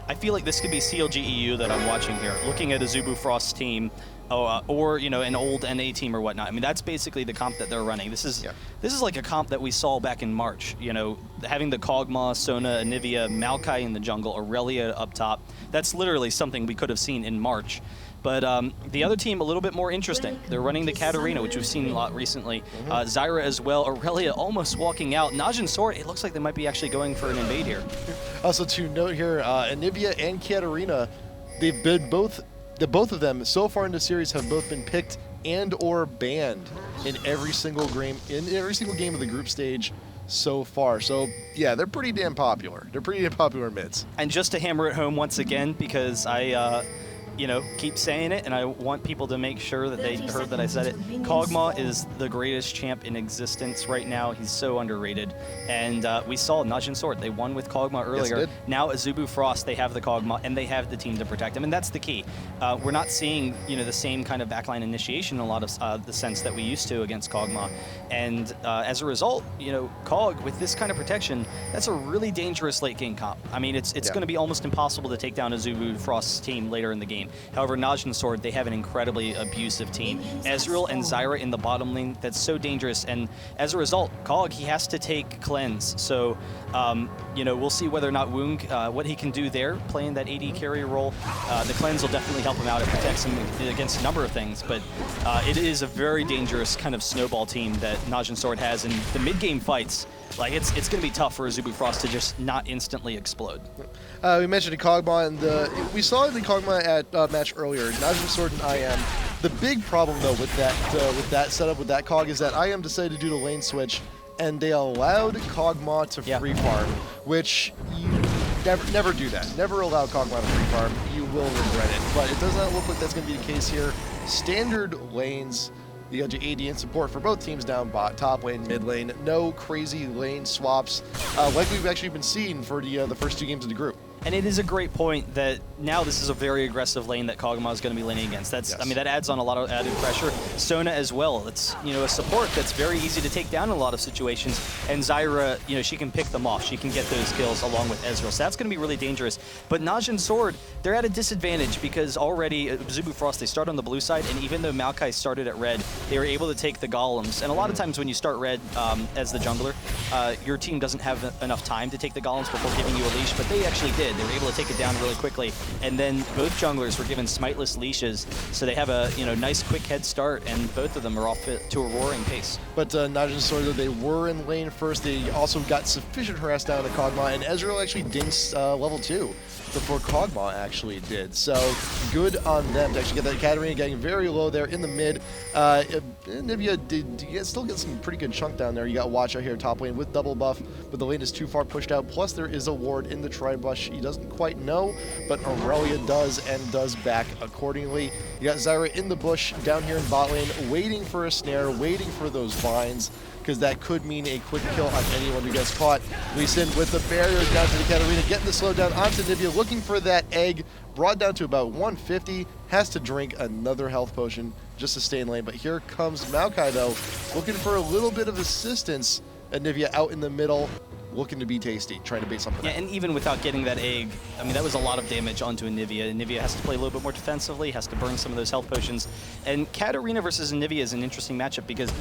I feel like this could be CLG that I'm watching here, looking at Azubu Frost's team, or you know, an old NA team or whatnot. I mean, that's basically the comp that they're running. This is like a comp that we saw back in March. You know, having the Kog'Maw, Sona, Anivia, Maokai in the jungle, Aurelia up top. That's literally something we could have seen in March. But the other team, a little bit more interesting. They're running the Katarina, which we've seen a lot recently. Zyra as well. Aurelia almost walking out. Najin Sword, it looks like they might be actually going for an invade here. Also to note here, Anivia and Katarina, they've been both of them so far in the series have both been picked and or banned in every single game of the group stage so far. So yeah, they're pretty damn popular. They're pretty damn popular mids. And just to hammer it home once again, because I you know, keep saying it, and I want people to make sure that they heard that I said it. Kog'Maw is the greatest champ in existence right now. He's so underrated. And we saw Najin Sword. They won with Kog'Maw earlier. Yes, now Azubu Frost, they have the Kog'Maw, and they have the team to protect him. And that's the key. We're not seeing, you know, the same kind of backline initiation in a lot of the sense that we used to against Kog'Maw. And as a result, you know, Kog, with this kind of protection, that's a really dangerous late game comp. I mean, it's going to be almost impossible to take down Azubu Frost's team later in the game. However, Najin Sword, they have an incredibly abusive team. Ezreal and Zyra in the bottom lane, that's so dangerous. And as a result, Kog, he has to take Cleanse. So, you know, we'll see whether or not Woong, what he can do there, playing that AD carry role. The Cleanse will definitely help him out. It protects him against a number of things. But it is a very dangerous kind of snowball team that Najin Sword has. And the mid-game fights, like, it's going to be tough for Azubu Frost to just not instantly explode. We mentioned Kog'Maw, and we saw the Kog'Maw at match earlier, Najin Sword and IM. The big problem, though, with that setup, with that Kog, is that IM decided to do the lane switch, and they allowed Kog'Maw to free farm, which you never do that. Never allow Kog'Maw to free farm. You will regret it. But it does not look like that's going to be the case here. Standard lanes. You got your AD and support for both teams down top lane, mid lane. No crazy lane swaps like we've actually been seeing for the first two games of the group. And it is a great point that now this is a very aggressive lane that Kog'Maw is going to be laning against. That's, I mean, that adds on a lot of added pressure. Sona as well. It's, you know, a support that's very easy to take down in a lot of situations. And Zyra, you know, she can pick them off. She can get those kills along with Ezreal. So that's going to be really dangerous. But Najin Sword, they're at a disadvantage because already Azubu Frost, they start on the blue side. And even though Maokai started at red, they were able to take the golems. And a lot of times when you start red as the jungler, your team doesn't have enough time to take the golems before giving you a leash. But they actually did. They were able to take it down really quickly, and then both junglers were given smiteless leashes, so they have a nice quick head start, and both of them are off to a roaring pace. But Najin Sword, though, they were in lane first. They also got sufficient harass down to Kog'Maw, and Ezreal actually dinked level 2 before Kog'Maw actually did. So good on them to actually get that. Katarina getting very low there in the mid. Nivea did still get some pretty good chunk down there. You got Watch out here top lane with double buff, but the lane is too far pushed out. Plus there is a ward in the tri-bush. He doesn't quite know, but Aurelia does, and does back accordingly. You got Zyra in the bush down here in bot lane, waiting for a snare, waiting for those vines, because that could mean a quick kill on anyone who gets caught. Lee Sin with the barriers down to the Katarina, getting the slowdown onto Nivea, looking for that egg, brought down to about 150, has to drink another health potion just to stay in lane. But here comes Maokai, though, looking for a little bit of assistance. Nivea out in the middle, looking to be tasty, trying to bait something out. And even without getting that egg, I mean, that was a lot of damage onto Anivia. Anivia has to play a little bit more defensively, has to burn some of those health potions. And Katarina versus Anivia is an interesting matchup because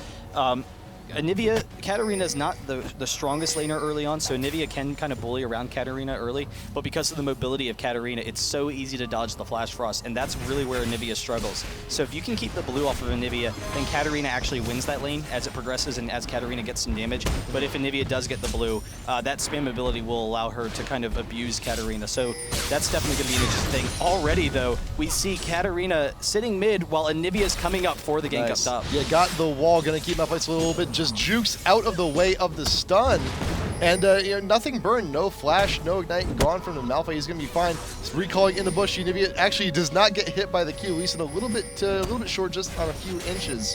Anivia, Katarina is not the strongest laner early on, so Anivia can kind of bully around Katarina early, but because of the mobility of Katarina, it's so easy to dodge the Flash Frost, and that's really where Anivia struggles. So if you can keep the blue off of Anivia, then Katarina actually wins that lane as it progresses and as Katarina gets some damage. But if Anivia does get the blue, that spam ability will allow her to kind of abuse Katarina. So that's definitely going to be an interesting thing. Already, though, we see Katarina sitting mid while Anivia's coming up for the gank up top. Yeah, got the wall, going to keep my fights a little bit. Just jukes out of the way of the stun. And nothing burned, no flash, no ignite, gone from the Malphite. He's going to be fine. It's recalling in the bush. Anivia actually does not get hit by the Q, at least in a little bit short, just on a few inches.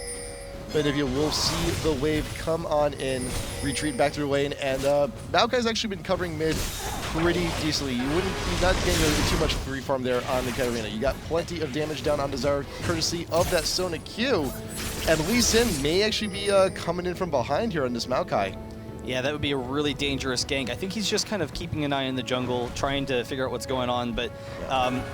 But Anivia will see the wave come on in, retreat back through lane, and Maokai's actually been covering mid pretty decently. You wouldn't be not getting too much free farm there on the Katarina. You got plenty of damage down on Zyra, courtesy of that Sona Q. And Lee Sin may actually be coming in from behind here on this Maokai. Yeah, that would be a really dangerous gank. I think he's just kind of keeping an eye in the jungle, trying to figure out what's going on. But,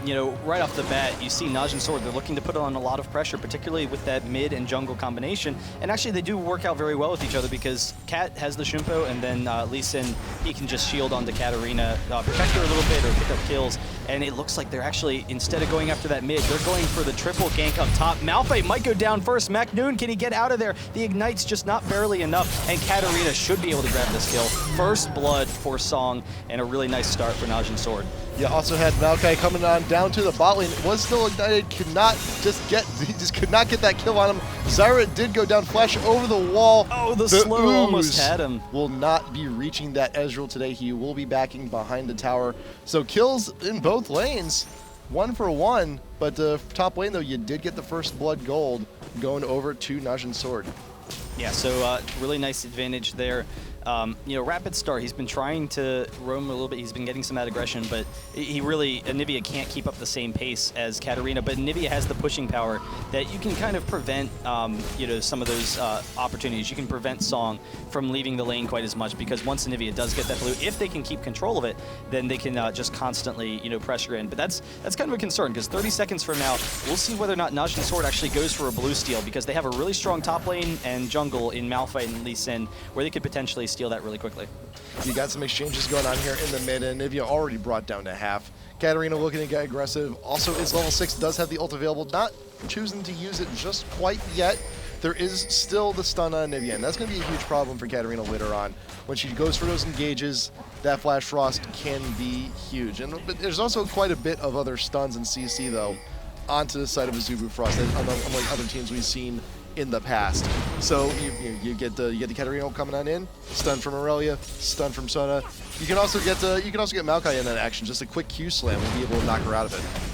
you know, right off the bat, you see Najin Sword. They're looking to put on a lot of pressure, particularly with that mid and jungle combination. And actually, they do work out very well with each other because Cat has the Shunpo, and then Lee Sin, he can just shield onto Katarina, protect her a little bit or pick up kills. And it looks like they're actually, instead of going after that mid, they're going for the triple gank up top. Malphite might go down first. Macnoon, can he get out of there? The Ignite's just not barely enough, and Katarina should be able to grab this kill. First blood for Song, and a really nice start for Najin Sword. You also had Maokai coming on down to the bot lane. Was still ignited, he just could not get that kill on him. Zyra did go down, flash over the wall. Oh, the slow almost had him. Will not be reaching that Ezreal today. He will be backing behind the tower. So kills in both lanes, 1 for 1. But top lane though, you did get the first blood gold going over to Najin Sword. Yeah, so really nice advantage there. You know, Rapid Star, he's been trying to roam a little bit. He's been getting some aggression, but he really, Anivia can't keep up the same pace as Katarina. But Anivia has the pushing power that you can kind of prevent, you know, some of those opportunities. You can prevent Song from leaving the lane quite as much because once Anivia does get that blue, if they can keep control of it, then they can just constantly, you know, pressure in. But that's kind of a concern because 30 seconds from now, we'll see whether or not Najin Sword actually goes for a blue steal because they have a really strong top lane and jungle in Malphite and Lee Sin where they could potentially steal that really quickly. You got some exchanges going on here in the mid, and Anivia already brought down to half. Katarina looking to get aggressive. Also is level 6, does have the ult available, not choosing to use it just quite yet. There is still the stun on Anivia, and that's going to be a huge problem for Katarina later on. When she goes for those engages, that Flash Frost can be huge. But there's also quite a bit of other stuns in CC, though, onto the side of Azubu Frost, unlike other teams we've seen in the past. So you get the Katarina coming on in, stun from Aurelia, stun from Sona. You can also get Maokai in that action. Just a quick Q slam will be able to knock her out of it.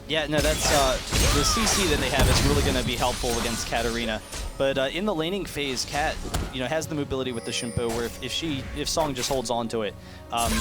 Yeah, no, that's the CC that they have is really going to be helpful against Katarina. But in the laning phase, Kat, you know, has the mobility with the Shunpo where if Song just holds on to it,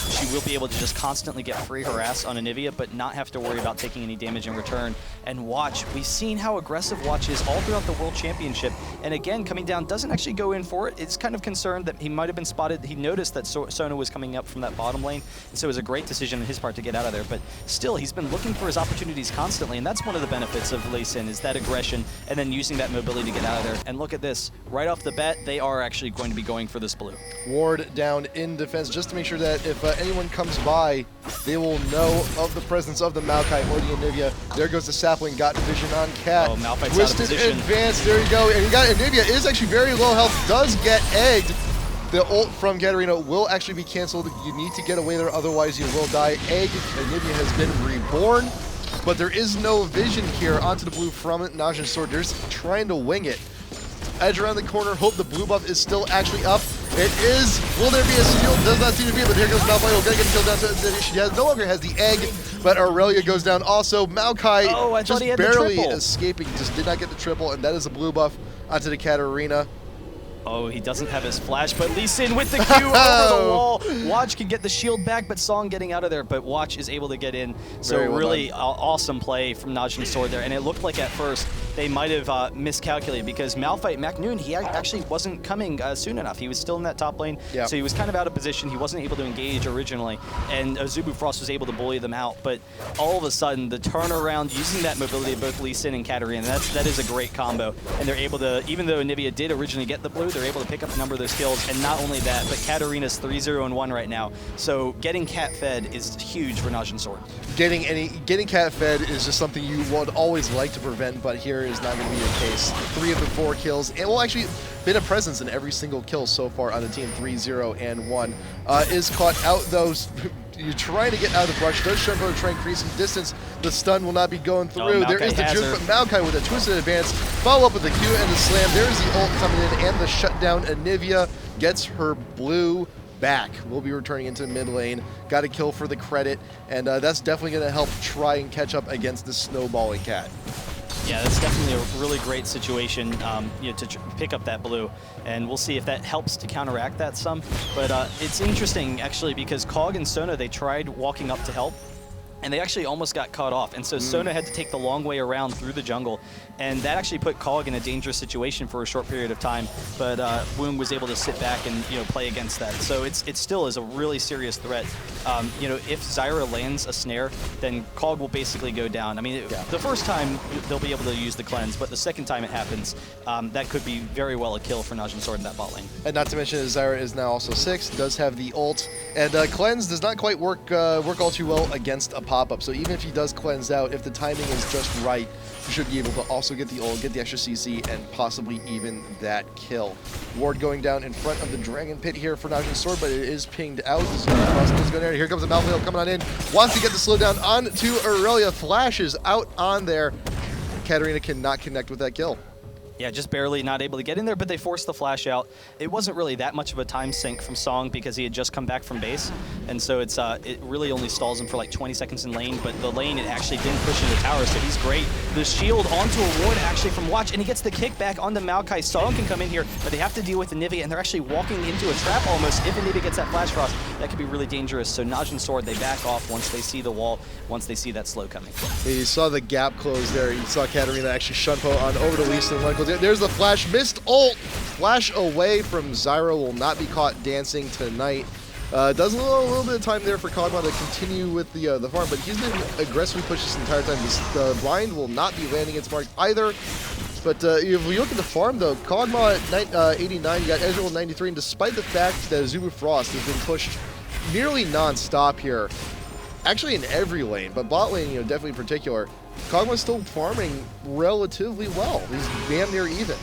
she will be able to just constantly get free harass on Anivia, but not have to worry about taking any damage in return. And Watch, we've seen how aggressive Watch is all throughout the World Championship. And again, coming down, doesn't actually go in for it. It's kind of concerned that he might have been spotted. He noticed that Sona was coming up from that bottom lane, and so it was a great decision on his part to get out of there. But still, he's been looking for his opportunities constantly, and that's one of the benefits of Lee Sin is that aggression and then using that mobility to get out of there. And look at this, right off the bat, they are actually going to be going for this blue. Ward down in defense just to make sure that if anyone comes by, they will know of the presence of the Maokai or the Anivia. There goes the sapling, got vision on Cat. Oh, Malphite's Twisted out of position. Advance, there you go. And you got Anivia is actually very low health, does get egged. The ult from Katarina will actually be canceled. You need to get away there, otherwise you will die. Egg, Anivia has been reborn. But there is no vision here onto the blue from Najin Sword. They're just trying to wing it. Edge around the corner, hope the blue buff is still actually up. It is. Will there be a steal? Does not seem to be, but here goes Malphite. We're going to get killed down to she no longer has the egg, but Aurelia goes down also. Maokai just barely escaping, just did not get the triple, and that is a blue buff onto the Katarina. Oh, he doesn't have his flash, but Lee Sin with the Q over the wall. Watch can get the shield back, but Song getting out of there, but Watch is able to get in. So really awesome play from Najin Sword there, and it looked like at first they might have miscalculated because Malphite, Macnoon, he actually wasn't coming soon enough. He was still in that top lane, so he was kind of out of position. He wasn't able to engage originally, and Azubu Frost was able to bully them out, but all of a sudden, the turnaround using that mobility of both Lee Sin and Katarina, that is a great combo, and they're able to, even though Anivia did originally get the blue, they're able to pick up a number of those kills, and not only that, but Katarina's 3-0-1 right now. So getting Cat fed is huge for Najin Sword. Getting Cat fed is just something you would always like to prevent, but here is not going to be the case. 3 of the 4 kills, and well, actually been a presence in every single kill so far on the team. 3-0-1 is caught out though. You're trying to get out of the brush. Does Shunpo try and create some distance? The stun will not be going through. There is the juke, but Maokai with a twisted advance. Follow up with the Q and the slam. There's the ult coming in and the shutdown. Anivia gets her blue back. We'll be returning into mid lane. Got a kill for the credit, and that's definitely going to help try and catch up against the snowballing Cat. Yeah, that's definitely a really great situation you know, to pick up that blue, and we'll see if that helps to counteract that some. But it's interesting, actually, because Kog and Sona, they tried walking up to help, and they actually almost got cut off. And so Sona had to take the long way around through the jungle, and that actually put Cog in a dangerous situation for a short period of time. But Woong was able to sit back and play against that. So it still is a really serious threat. If Zyra lands a snare, then Cog will basically go down. I mean, the first time they'll be able to use the cleanse, but the second time it happens, that could be very well a kill for Najin Sword in that bot lane. And not to mention, Zyra is now also 6, does have the ult, and cleanse does not quite work all too well against a pop-up. So even if he does cleanse out, if the timing is just right, you should be able to also get the ult, get the extra CC, and possibly even that kill. Ward going down in front of the Dragon Pit here for Najin Sword, but it is pinged out. This is going there. Here comes the Malphite coming on in. Wants to get the slowdown on to Aurelia. Flashes out on there. Katarina cannot connect with that kill. Yeah, just barely not able to get in there, but they forced the flash out. It wasn't really that much of a time sink from Song because he had just come back from base, and so it really only stalls him for like 20 seconds in lane, but the lane, it actually didn't push into tower, so he's great. The shield onto a ward actually from Watch, and he gets the kickback onto Maokai. Song can come in here, but they have to deal with the Nivea, and they're actually walking into a trap almost. If Nivea gets that Flash Frost, that could be really dangerous, so Najin Sword, they back off once they see the wall, once they see that slow coming. You saw the gap close there. You saw Katarina actually shunpo on over to Lee Sin. There's the flash, missed ult, flash away from Zyra, will not be caught dancing tonight. Does a little bit of time there for Kog'Maw to continue with the farm, but he's been aggressively pushed this entire time. The blind will not be landing its mark either. But if we look at the farm though, Kog'Maw at 89, you got Ezreal 93, and despite the fact that Azubu Frost has been pushed nearly non-stop here, actually in every lane, but bot lane, definitely in particular, Kog'Maw's still farming relatively well. He's damn near even.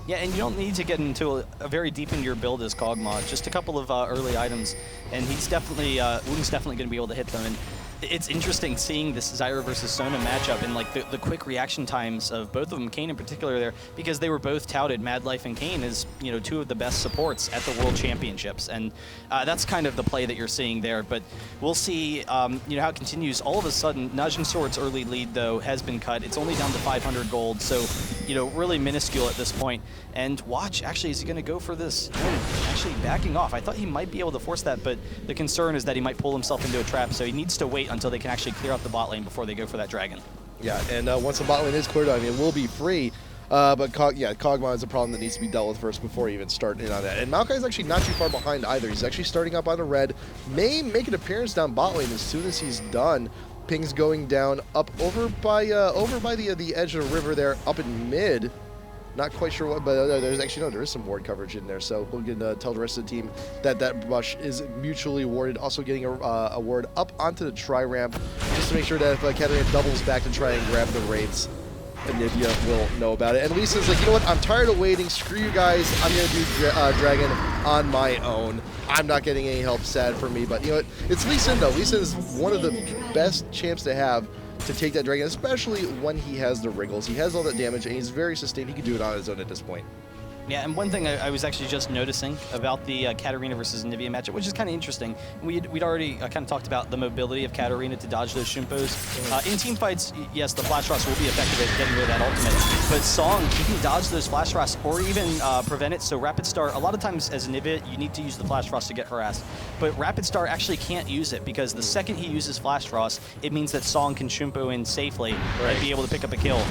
Yeah, and you don't need to get into a very deep into your build as Kog'Maw. Just a couple of early items, and he's definitely, Woong's definitely going to be able to hit them. And it's interesting seeing this Zyra versus Sona matchup and like the quick reaction times of both of them, Kayn in particular there, because they were both touted, Mad Life and Kayn, as two of the best supports at the World Championships, and that's kind of the play that you're seeing there. But we'll see how it continues. All of a sudden, Najin Sword's early lead though has been cut. It's only down to 500 gold, so really minuscule at this point. And Watch, actually, is he going to go for this? Actually backing off. I thought he might be able to force that, but the concern is that he might pull himself into a trap, so he needs to wait until they can actually clear out the bot lane before they go for that dragon. Yeah, and once the bot lane is cleared out, it will be free. But Kog'Maw is a problem that needs to be dealt with first before you even start in on that. And Maokai is actually not too far behind either. He's actually starting up on a red. May make an appearance down bot lane as soon as he's done. Ping's going down up over by the edge of the river there, up in mid. Not quite sure what, but there's actually, no, there is some ward coverage in there, so we'll get, tell the rest of the team that that rush is mutually warded. Also getting a ward up onto the tri-ramp, just to make sure that if Katarina doubles back to try and grab the wraiths, Nivea will know about it. And Lisa's like, you know what, I'm tired of waiting, screw you guys, I'm going to do Dragon on my own. I'm not getting any help, sad for me, but you know what, it's Lee Sin though. Lee Sin is one of the best champs to have to take that dragon, especially when he has the wriggles. He has all that damage, and he's very sustained. He can do it on his own at this point. Yeah, and one thing I was actually just noticing about the Katarina versus Nivea matchup, which is kind of interesting. We'd already kind of talked about the mobility of Katarina to dodge those Shimpos. In team fights, yes, the Flash Frost will be effective at getting rid of that ultimate, but Song, he can dodge those Flash Frosts or even prevent it. So Rapid Star, a lot of times as Nivea, you need to use the Flash Frost to get harassed, but Rapid Star actually can't use it because the second he uses Flash Frost, it means that Song can Shimpo in safely and be able to pick up a kill.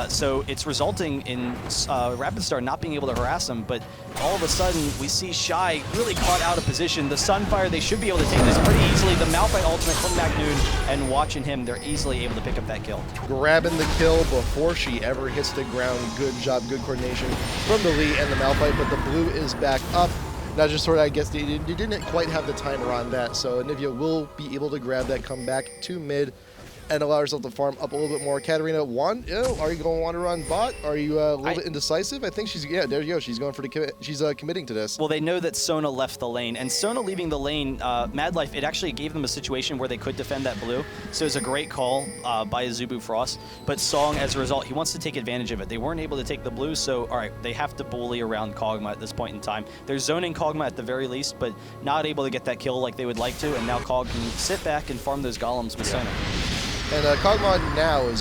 So it's resulting in Rapid Star not being able to harass him, but all of a sudden we see Shy really caught out of position. The Sunfire, they should be able to take this pretty easily. The Malphite ultimate from Magnoon, and watching him, they're easily able to pick up that kill. Grabbing the kill before she ever hits the ground. Good job, good coordination from the Lee and the Malphite, but the blue is back up. Now just sort of, I guess, they didn't quite have the timer on that, so Nivea will be able to grab that, come back to mid, and allow herself to farm up a little bit more. Katarina, are you going to want to run bot? Are you a little bit indecisive? I think she's, yeah, there you go. She's going for the she's committing to this. Well, they know that Sona left the lane, and Sona leaving the lane, Mad Life, it actually gave them a situation where they could defend that blue. So it was a great call by Azubu Frost. But Song, as a result, he wants to take advantage of it. They weren't able to take the blue, so all right, they have to bully around Kog'Maw at this point in time. They're zoning Kog'Maw at the very least, but not able to get that kill like they would like to, and now Kog can sit back and farm those golems with Sona. And Kog'Maw now is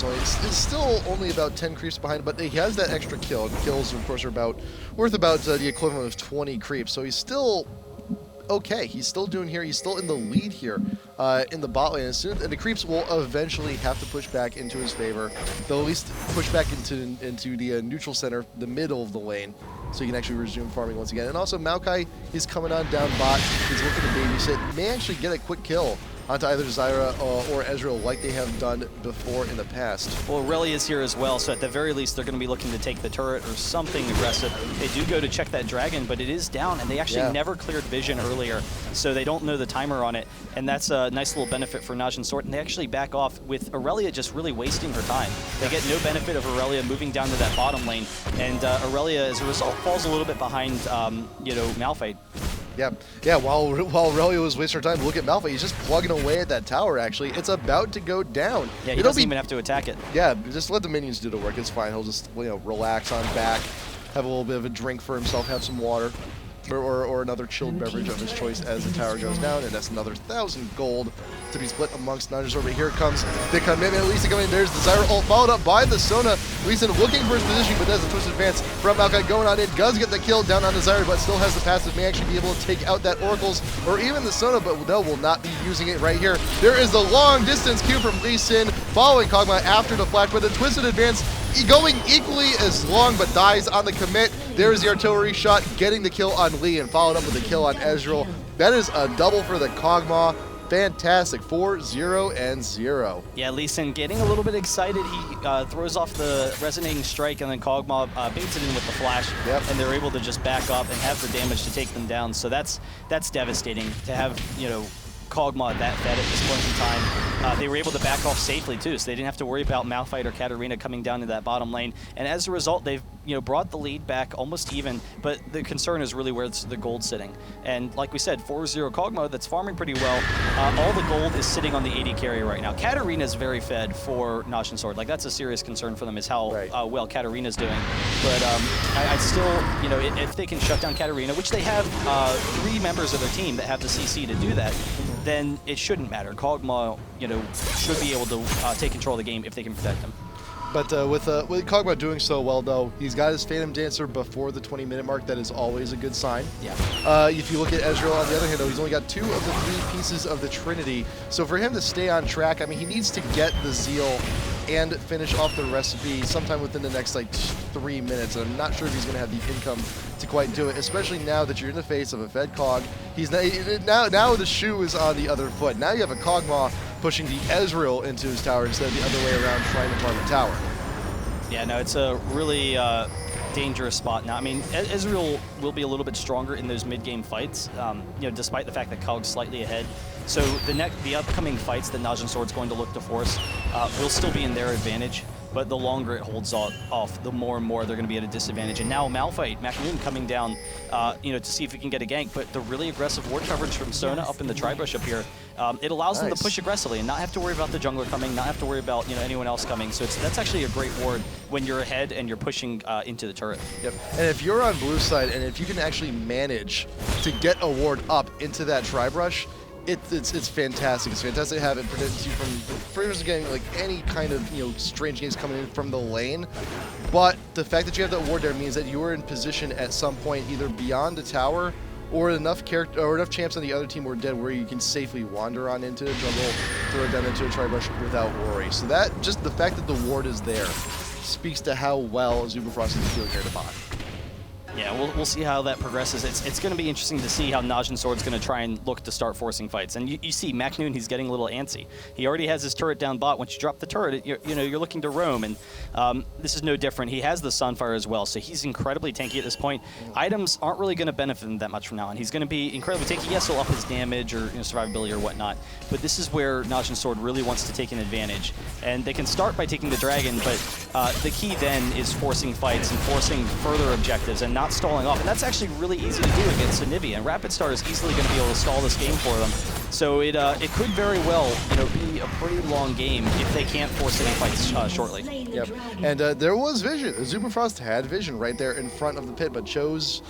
still only about 10 creeps behind, but he has that extra kill. And kills, of course, are worth about the equivalent of 20 creeps. So he's still okay. He's still doing here. He's still in the lead here in the bot lane. And the creeps will eventually have to push back into his favor. They'll at least push back into the neutral center, the middle of the lane, so he can actually resume farming once again. And also, Maokai is coming on down bot. He's looking to babysit. May actually get a quick kill onto either Zyra or Ezreal like they have done before in the past. Well, Aurelia is here as well, so at the very least they're going to be looking to take the turret or something aggressive. They do go to check that dragon, but it is down, and they actually never cleared vision earlier, so they don't know the timer on it, and that's a nice little benefit for Najin Sword, and they actually back off with Aurelia just really wasting her time. They get no benefit of Aurelia moving down to that bottom lane, and Aurelia, as a result, falls a little bit behind, Malphite. Yeah. While Aurelia was wasting her time, look at Malphite. He's just plugging away at that tower, actually. It's about to go down. Yeah, he doesn't even have to attack it. Yeah, just let the minions do the work. It's fine. He'll just, relax on back, have a little bit of a drink for himself, have some water, or another chilled beverage of his choice as the tower goes down, and that's another 1,000 gold to be split amongst Najin Sword. But here it comes the commitment. Lisa coming in. There's the Zyra ult, followed up by the Sona. Lisa looking for his position, but there's a twisted advance from Maokai going on in. Does get the kill down on the Zyra, but still has the passive. May actually be able to take out that Oracles or even the Sona, but no, will not be using it right here. There is the long distance Q from Lee Sin following Kog'Maw after the flash, but the twisted advance going equally as long, but dies on the commit. There is the artillery shot, getting the kill on Lee, and followed up with the kill on Ezreal. That is a double for the Kog'Maw. Fantastic, 4-0-0. Yeah, Lee Sin getting a little bit excited. He throws off the resonating strike, and then Kog'Maw baits it in with the flash, and they're able to just back up and have the damage to take them down. So that's devastating to have, Kog'Maw that at this point in time. They were able to back off safely too, so they didn't have to worry about Malphite or Katarina coming down to that bottom lane. And as a result, they've brought the lead back almost even, but the concern is really where the gold's sitting. And like we said, 4-0 Kog'Maw, that's farming pretty well. All the gold is sitting on the AD carry right now. Katarina's very fed for Najin Sword. Like, that's a serious concern for them, is how well Katarina's doing. But I still, if they can shut down Katarina, which they have 3 members of their team that have the CC to do that, then it shouldn't matter. Kog'Maw, should be able to take control of the game if they can protect him. But with Kog'Maw doing so well, though, he's got his Phantom Dancer before the 20-minute mark. That is always a good sign. Yeah. If you look at Ezreal, on the other hand, though, he's only got 2 of the 3 pieces of the Trinity. So for him to stay on track, I mean, he needs to get the Zeal and finish off the recipe sometime within the next, 3 minutes. And I'm not sure if he's going to have the income to quite do it, especially now that you're in the face of a fed Cog. Now the shoe is on the other foot. Now you have a Kog'Maw pushing the Ezreal into his tower instead of the other way around trying to farm the tower. Yeah, no, it's a really dangerous spot now. I mean, Ezreal will be a little bit stronger in those mid-game fights, despite the fact that Kog's slightly ahead. So the upcoming fights that Najin Sword's going to look to force will still be in their advantage, but the longer it holds off, the more and more they're going to be at a disadvantage. And now Malphite, McNoon coming down, to see if he can get a gank, but the really aggressive ward coverage from Sona up in the tri-brush up here, it allows them to push aggressively and not have to worry about the jungler coming, not have to worry about anyone else coming. So that's actually a great ward when you're ahead and you're pushing into the turret. Yep. And if you're on blue side and if you can actually manage to get a ward up into that tri-brush, it's fantastic. It's fantastic to have it prevent you from getting any kind of strange games coming in from the lane. But the fact that you have that ward there means that you are in position at some point either beyond the tower or enough champs on the other team were dead where you can safely wander on into the jungle, throw it down into a tri-brush without worry. So that just the fact that the ward is there speaks to how well Azubu is doing here at the bot. Yeah, we'll see how that progresses. It's going to be interesting to see how Najin Sword's going to try and look to start forcing fights. And you see McNoon, he's getting a little antsy. He already has his turret down bot. Once you drop the turret, you're looking to roam. And this is no different. He has the Sunfire as well, so he's incredibly tanky at this point. Items aren't really going to benefit him that much from now on. He's going to be incredibly tanky. Yes, he'll up his damage or survivability or whatnot, but this is where Najin Sword really wants to take an advantage. And they can start by taking the dragon, but the key then is forcing fights and forcing further objectives and not stalling off. And that's actually really easy to do against Anivia. And Rapid Star is easily going to be able to stall this game for them. So it could very well be a pretty long game if they can't force any fights shortly. Yep. And there was vision. Azubu had vision right there in front of the pit, but chose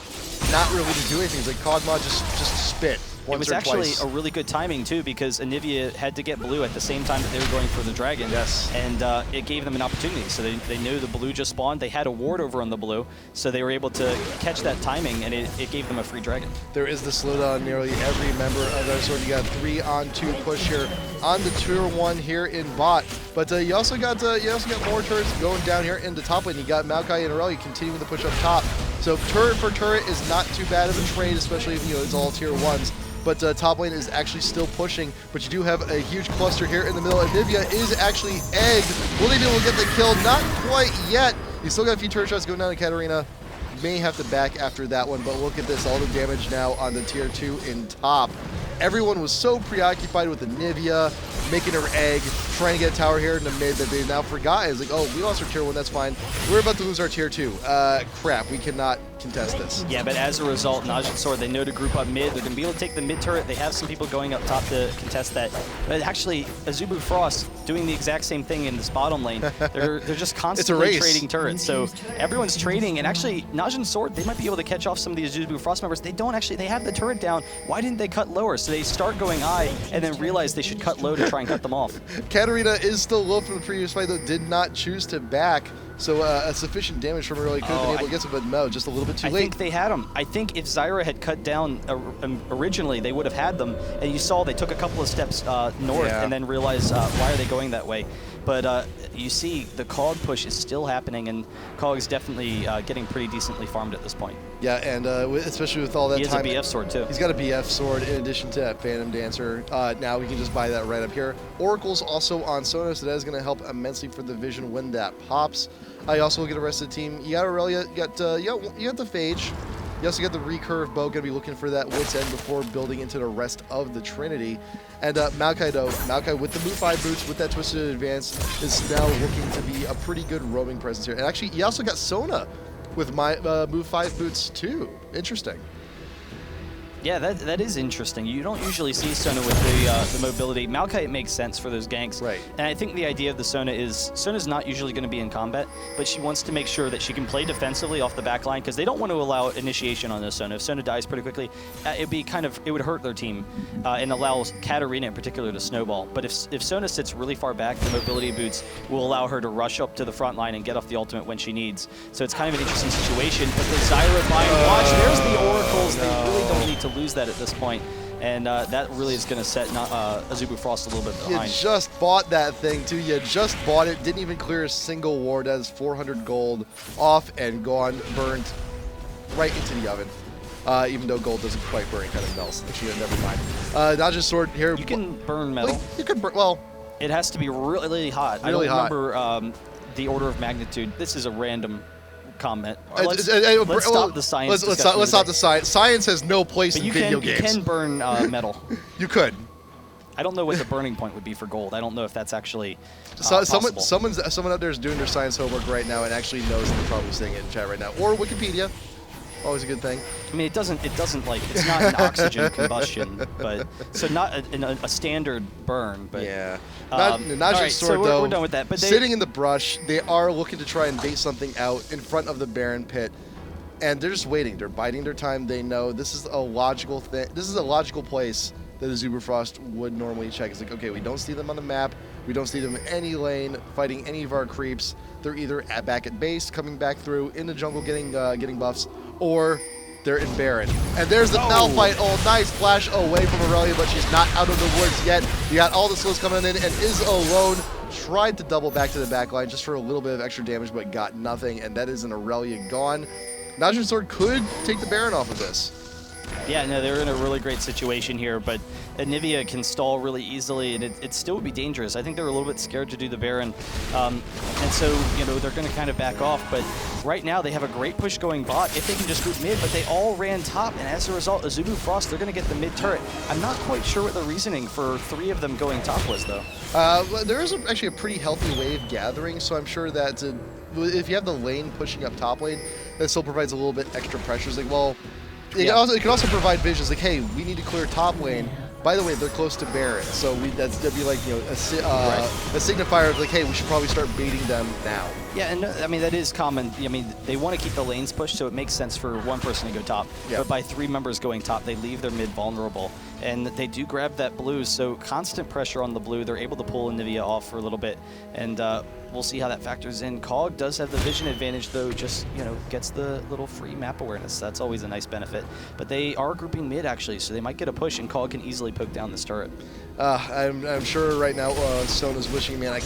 not really to do anything. It's like Kog'Maw just spit. once it was or actually twice. a really good timing, too, because Anivia had to get blue at the same time that they were going for the dragon. Yes. And it gave them an opportunity. So they knew the blue just spawned. They had a ward over on the blue, so they were able to catch that timing, and it gave them a free dragon. There is the slowdown on nearly every member of their sword. You got a 3-on-2 push here on the tier 1 here in bot. But you also got more turrets going down here into top lane. You got Maokai and Aurelia continuing to push up top. So turret for turret is not too bad of a trade, especially if it's all tier 1s. But top lane is actually still pushing. But you do have a huge cluster here in the middle. Anivia is actually egged. Will they be able to get the kill? Not quite yet. You still got a few turret shots going down to Katarina. May have to back after that one, but look at this, all the damage now on the tier 2 in top. Everyone was so preoccupied with Anivia, making her egg, trying to get a tower here in the mid that they now forgot. It's like, oh, we lost our tier 1, that's fine. We're about to lose our tier 2. Crap, we cannot contest this. Yeah, but as a result, Najin Sword, they know to group up mid. They're going to be able to take the mid turret. They have some people going up top to contest that. But actually, Azubu Frost doing the exact same thing in this bottom lane. They're just constantly trading turrets. So everyone's trading, and actually, Najin Sword, they might be able to catch off some of these Azubu Frost members. They don't actually, they have the turret down. Why didn't they cut lower? So they start going high and then realize they should cut low to try and cut them off. Katarina is still low from the previous fight, though, did not choose to back. So a sufficient damage from early could have been able to get some, but no, just a little bit too late. I think they had them. I think if Zyra had cut down originally, they would have had them. And you saw they took a couple of steps north and then realized, why are they going that way? But you see the Cog push is still happening, and Cog is definitely getting pretty decently farmed at this point. Yeah, and especially with all that time. He has a BF sword, too. He's got a BF sword in addition to that Phantom Dancer. Now we can just buy that right up here. Oracle's also on Sono, so that is going to help immensely for the vision when that pops. I also look at the rest of the team. You got Aurelia, you got the Phage. You also got the recurve bow, going to be looking for that wit's end before building into the rest of the Trinity. And Maokai, though, Maokai with the Move 5 boots, with that Twisted Advance, is now looking to be a pretty good roaming presence here. And actually, you also got Sona with my Move 5 boots, too. Interesting. Yeah, that is interesting. You don't usually see Sona with the mobility. Maokai, it makes sense for those ganks. Right. And I think the idea of the Sona is, Sona's not usually going to be in combat, but she wants to make sure that she can play defensively off the back line, because they don't want to allow initiation on the Sona. If Sona dies pretty quickly, it would hurt their team and allow Katarina in particular to snowball. But if Sona sits really far back, the mobility boots will allow her to rush up to the front line and get off the ultimate when she needs. So it's kind of an interesting situation. But the Zyra line, watch, there's the oracles. They really don't need to lose that at this point, and that really is going to set Azubu Frost a little bit behind. You just bought that thing too. You just bought it, didn't even clear a single ward. That is 400 gold off and gone, burned right into the oven. Even though gold doesn't quite burn, it kind of melts. Actually, never mind. Najin Sword here. You can burn metal. Well, you can burn. Well, it has to be really hot. Really I don't hot. remember the order of magnitude. This is a random comment. Let's stop the science. Let's stop the science. Science has no place in video games. You can burn metal. You could. I don't know what the burning point would be for gold. I don't know if that's actually possible. Someone out there is doing their science homework right now and actually knows that they're probably saying it in chat right now. Or Wikipedia. Always a good thing. I mean, it doesn't like, it's not an oxygen combustion, but so not a standard burn, but yeah. Najin Right, Sword, so though, we're done with that. But sitting in the brush, they are looking to try and bait something out in front of the Baron pit, and they're just waiting. They're biding their time. They know this is a logical thing. This is a logical place that the Azubu Frost would normally check. It's like, okay, we don't see them on the map. We don't see them in any lane fighting any of our creeps. They're either back at base, coming back through in the jungle, getting buffs, or they're in Baron. And there's the Malphite. Oh, nice flash away from Aurelia, but she's not out of the woods yet. You got all the slows coming in and is alone. Tried to double back to the back line just for a little bit of extra damage, but got nothing. And that is an Aurelia gone. Najin Sword could take the Baron off of this. Yeah, no, they're in a really great situation here, but Anivia can stall really easily, and it still would be dangerous. I think they're a little bit scared to do the Baron, and so, they're going to kind of back off, but right now they have a great push going bot if they can just group mid, but they all ran top, and as a result, Azubu Frost, they're going to get the mid turret. I'm not quite sure what the reasoning for 3 of them going top was, though. There is actually a pretty healthy wave gathering, so I'm sure that if you have the lane pushing up top lane, that still provides a little bit extra pressure. It's like, well, it can also provide visions like, hey, we need to clear top lane. By the way, they're close to Baron, so that'd be like a signifier of like, hey, we should probably start baiting them now. Yeah, and I mean that is common. I mean they want to keep the lanes pushed, so it makes sense for one person to go top. Yeah. But by 3 members going top, they leave their mid vulnerable, and they do grab that blue, so constant pressure on the blue. They're able to pull Anivia off for a little bit, and we'll see how that factors in. Cog does have the vision advantage, though, just, you know, gets the little free map awareness. That's always a nice benefit. But they are grouping mid, actually, so they might get a push, and Cog can easily poke down this turret. I'm sure right now Sona's wishing, man, I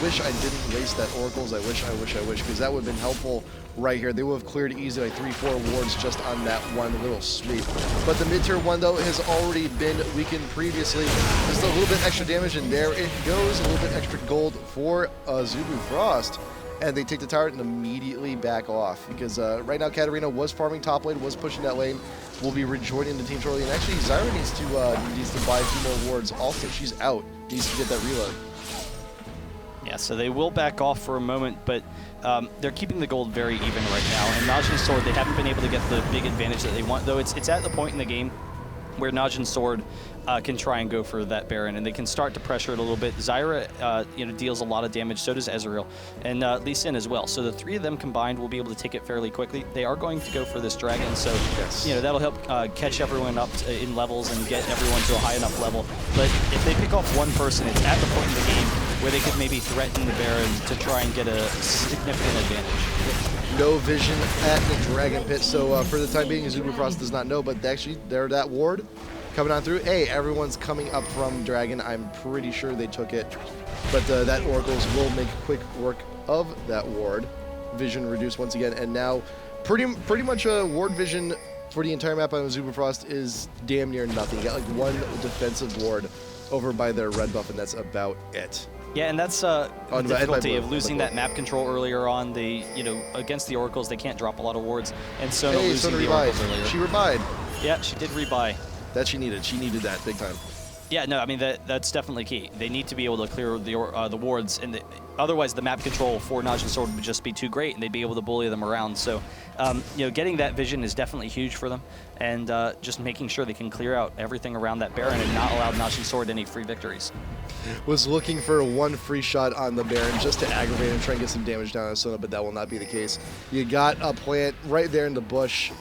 wish I didn't waste that Oracles. I wish, because that would have been helpful right here. They would have cleared easily like 3-4 wards just on that one little sweep. But the mid-tier one, though, has already been weakened previously. Just a little bit extra damage, and there it goes. A little bit extra gold for Azubu Frost. And they take the turret and immediately back off, because right now Katarina was farming top lane, was pushing that lane, will be rejoining the team shortly. And actually, Zyra needs to buy a few more wards. Also, she's out, needs to get that reload. Yeah, so they will back off for a moment, but they're keeping the gold very even right now. And Najin's Sword, they haven't been able to get the big advantage that they want, though it's at the point in the game where Najin's Sword can try and go for that Baron, and they can start to pressure it a little bit. Zyra, you know, deals a lot of damage. So does Ezreal, and Lee Sin as well. So the three of them combined will be able to take it fairly quickly. They are going to go for this dragon, so yes, you know, that'll help catch everyone up in levels and get everyone to a high enough level. But if they pick off one person, it's at the point in the game where they could maybe threaten the Baron to try and get a significant advantage. No vision at the Dragon Pit, so for the time being, Azubu Frost does not know, but actually, they're that ward coming on through. Hey, everyone's coming up from Dragon. I'm pretty sure they took it, but that Oracles will make quick work of that ward. Vision reduced once again, and now pretty much ward vision for the entire map on Azubu Frost is damn near nothing. You got like one defensive ward over by their red buff, and that's about it. Yeah, and that's the difficulty of losing that map control earlier on. They, you know, against the Oracles, they can't drop a lot of wards, and Sona losing the Oracles earlier. She revived. Yeah, she did rebuy. That she needed. She needed that big time. Yeah, no, I mean, that's definitely key. They need to be able to clear the wards, and otherwise the map control for Najin's Sword would just be too great, and they'd be able to bully them around. So, you know, getting that vision is definitely huge for them, and just making sure they can clear out everything around that Baron and not allow Najin's Sword any free victories. Was looking for one free shot on the Baron just to aggravate and try and get some damage down on Sona, but that will not be the case. You got a plant right there in the bush.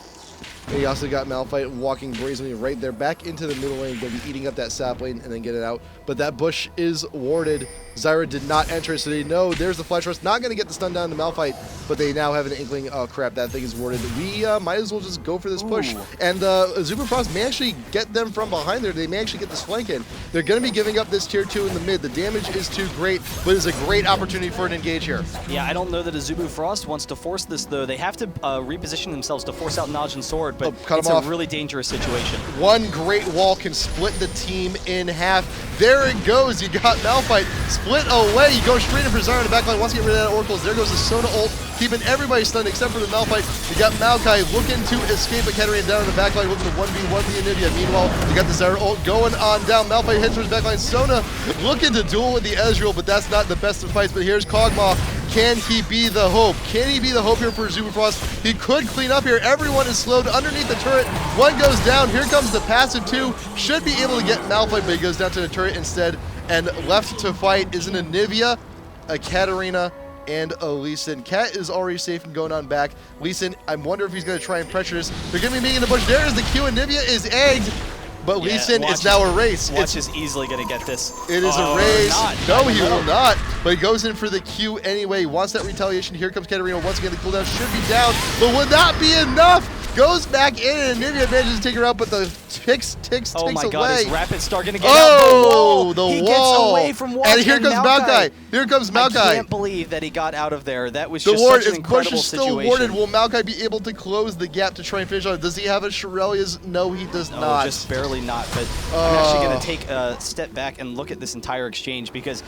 And you also got Malphite walking brazenly right there back into the middle lane, going to be eating up that sap lane and then get it out. But that bush is warded. Zyra did not enter, so they know there's the Flash Rush. Not going to get the stun down to Malphite, but they now have an inkling, oh crap, that thing is warded. We might as well just go for this push. Ooh. And Azubu Frost may actually get them from behind there. They may actually get this flank in. They're going to be giving up this tier 2 in the mid. The damage is too great, but it's a great opportunity for an engage here. Yeah, I don't know that Azubu Frost wants to force this, though. They have to reposition themselves to force out Najin's Sword, but it's a really dangerous situation. One great wall can split the team in half. There it goes. You got Malphite split away. You go straight in for Zyra in the backline. Wants to get rid of that Oracles. There goes the Sona ult, keeping everybody stunned except for the Malphite. You got Maokai looking to escape, but Katarina down in the backline looking to 1v1 the Anivia. Meanwhile, you got the Zyra ult going on down. Malphite heads for his backline. Sona looking to duel with the Ezreal, but that's not the best of fights. But here's Kog'Maw. Can he be the hope? Can he be the hope here for Azubu Frost? He could clean up here. Everyone is slowed underneath the turret. One goes down. Here comes the passive 2. Should be able to get Malphite, but he goes down to the turret instead. And left to fight is an Anivia, a Katarina, and a Lee Sin. Kat is already safe and going on back. Lee Sin, I wonder if he's going to try and pressure this. They're going to be meeting in the bush. There is the Q. Anivia is egged. But Lee Sin is now a race. Watch is easily going to get this. It is a race. No, he will not. But he goes in for the Q anyway. He wants that retaliation. Here comes Katarina. Once again, the cooldown should be down, but would not be enough. Goes back in, and Anivia manages to take her out, but the ticks away. Oh my God, is Rapid Star going to get out the wall? He gets away from Watch. And here comes Maokai. Here comes Maokai. I can't believe that he got out of there. That was just such an incredible situation. Bush is still warded. Will Maokai be able to close the gap to try and finish on it? Does he have a Shirelia's? No, he does not. Just barely not. But I'm actually going to take a step back and look at this entire exchange, because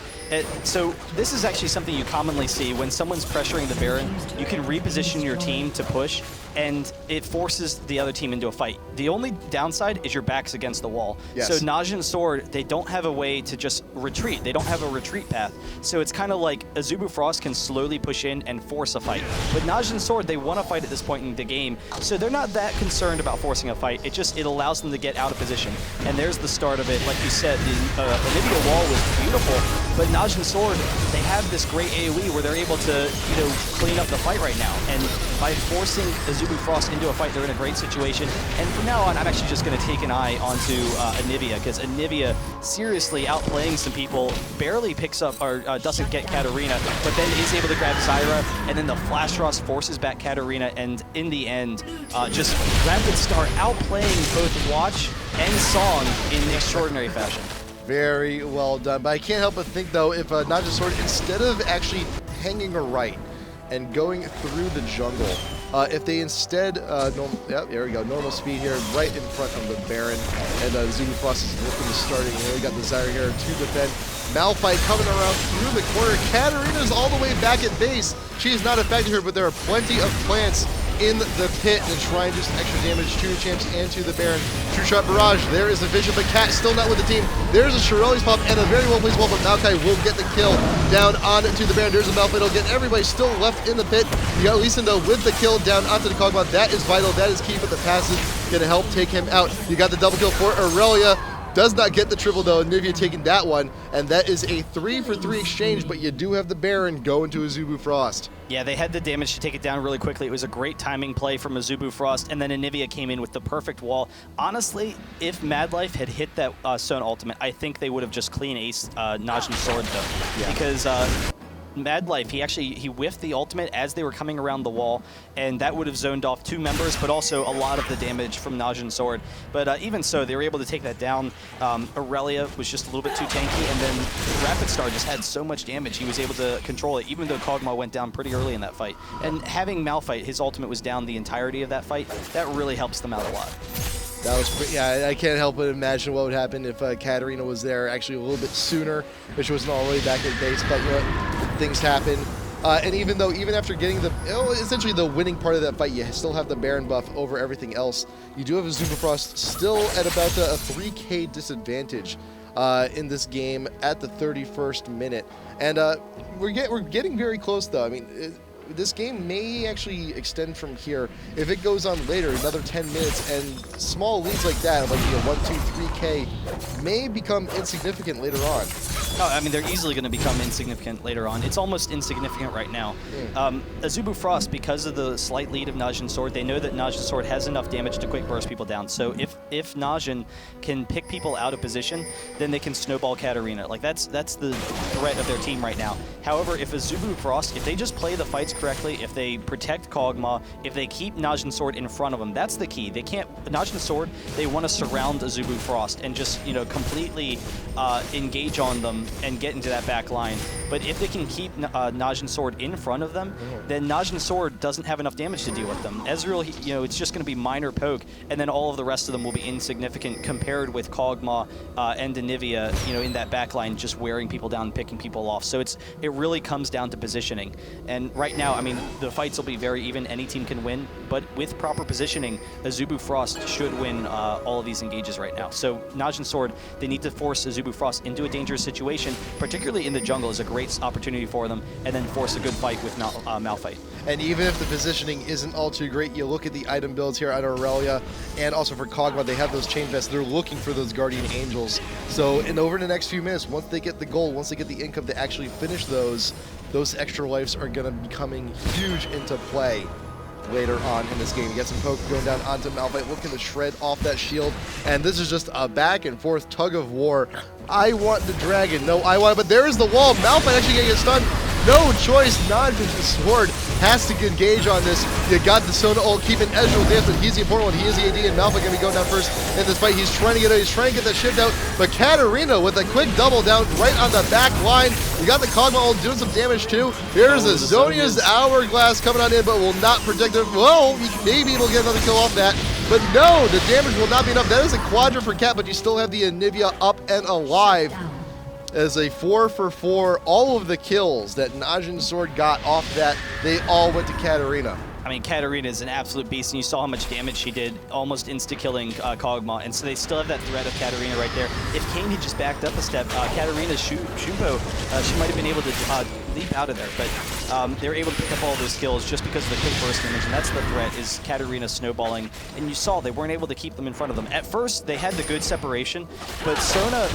so this is actually something you commonly see when someone's pressuring the Baron. You can reposition your team to push, and it forces the other team into a fight. The only downside is your back's against the wall. Yes. So Najin's Sword, they don't have a way to just retreat. They don't have a retreat path. So it's kind of like Azubu Frost can slowly push in and force a fight. But Najin's Sword, they want to fight at this point in the game, so they're not that concerned about forcing a fight. It allows them to get out of position. And there's the start of it. Like you said, the Anivia wall was beautiful. But Najin Sword, they have this great AoE where they're able to, clean up the fight right now. And by forcing Azubu Frost into a fight, they're in a great situation. And from now on, I'm actually just going to take an eye onto Anivia, because Anivia seriously outplaying some people, barely picks up or doesn't get Katarina, but then is able to grab Zyra, and then the Flash Thrust forces back Katarina, and in the end, just Rapid Star outplaying both Watch and Song in extraordinary fashion. Very well done. But I can't help but think, though, if Najin Sword, instead of actually hanging a right and going through the jungle, if they instead, there we go, normal speed here, right in front of the Baron, and Azubu Frost is looking to starting. We got the Zyra here to defend. Malphite coming around through the corner. Katarina's all the way back at base. She is not affected here, but there are plenty of plants in the pit to try and do some extra damage to the champs and to the Baron. True Shot Barrage, there is a Vision, but Cat still not with the team. There's a Shirley's pop and a very well placed wall, but Maokai will get the kill down onto the Baron. There's a Malphite, it'll get everybody still left in the pit. You got Lee Sin though with the kill down onto the Kog'Maw. That is vital, that is key, but the passive gonna help take him out. You got the double kill for Aurelia. Does not get the triple though, Anivia taking that one, and that is a 3-for-3 exchange, but you do have the Baron going to Azubu Frost. Yeah, they had the damage to take it down really quickly. It was a great timing play from Azubu Frost, and then Anivia came in with the perfect wall. Honestly, if Madlife had hit that Sona ultimate, I think they would have just clean aced Najin Sword though. Yeah. Because Madlife, he whiffed the ultimate as they were coming around the wall, and that would have zoned off 2 members, but also a lot of the damage from Najin Sword. But even so, they were able to take that down. Aurelia was just a little bit too tanky, and then Rapid Star just had so much damage, he was able to control it, even though Kog'Maw went down pretty early in that fight. And having Malphite, his ultimate was down the entirety of that fight, that really helps them out a lot. That was yeah, I can't help but imagine what would happen if Katarina was there actually a little bit sooner, if she wasn't already back at base, but things happen. And even after getting essentially the winning part of that fight, you still have the Baron buff over everything else. You do have Azubu Frost still at about a 3K disadvantage in this game at the 31st minute. And we're getting very close though. I mean, this game may actually extend from here. If it goes on later, another 10 minutes, and small leads like that, like 1, 2, 3K, may become insignificant later on. Oh, I mean, they're easily going to become insignificant later on. It's almost insignificant right now. Azubu Frost, because of the slight lead of Najin Sword, they know that Najin Sword has enough damage to quick burst people down. So if Najin can pick people out of position, then they can snowball Katarina. Like, that's the threat of their team right now. However, if Azubu Frost, if they just play the fights correctly, if they protect Kog'Maw, if they keep Najin Sword in front of them, that's the key. They can't, Najin Sword, they want to surround Azubu Frost and just, completely engage on them and get into that back line. But if they can keep Najin Sword in front of them, then Najin Sword doesn't have enough damage to deal with them. Ezreal, it's just going to be minor poke, and then all of the rest of them will be insignificant compared with Kog'Maw and Anivia, in that back line, just wearing people down and picking people off. So it really comes down to positioning. And right now, I mean, the fights will be very even. Any team can win, but with proper positioning, Azubu Frost should win all of these engages right now. So Najin Sword, they need to force Azubu Frost into a dangerous situation, particularly in the jungle, is a great opportunity for them, and then force a good fight with Malphite. And even if the positioning isn't all too great, you look at the item builds here at Aurelia, and also for Kog'Maw, they have those chain vests. They're looking for those Guardian Angels. So over the next few minutes, once they get the gold, once they get the income to actually finish those extra lives are going to be coming huge into play later on in this game. You get some poke going down onto Malphite, looking to shred off that shield, and this is just a back and forth tug of war. I want the dragon, no, I want, but there is the wall. Malphite actually gonna get stunned. No choice, Najin Sword has to engage on this. You got the Sona ult, keeping Ezreal dance, but he's the important one. He is the AD, and Malphite gonna be going down first in this fight. He's trying to get out, he's trying to get that shift out, but Katarina with a quick double down right on the back line. You got the Kog'Maw ult doing some damage too. Here's the Zhonya's Hourglass coming on in, but will not protect him. Well, maybe he'll get another kill off that, but no, the damage will not be enough. That is a quadra for Cat, but you still have the Anivia up and alive. As a 4-for-4, all of the kills that Najin Sword got off that, they all went to Katarina. I mean, Katarina is an absolute beast, and you saw how much damage she did, almost insta-killing Kog'Maw, and so they still have that threat of Katarina right there. If Kane had just backed up a step, Katarina's Shumpo, she might have been able to leap out of there. But they're able to pick up all those kills just because of the quick burst damage, and that's the threat, is Katarina snowballing. And you saw they weren't able to keep them in front of them. At first, they had the good separation, but Sona,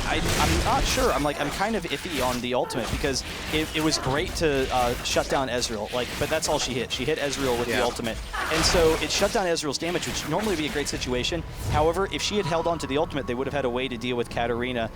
I'm not sure. I'm kind of iffy on the ultimate, because it was great to shut down Ezreal, but that's all she hit. She hit Ezreal with the ultimate. And so it shut down Ezreal's damage, which would normally be a great situation. However, if she had held on to the ultimate, they would have had a way to deal with Katarina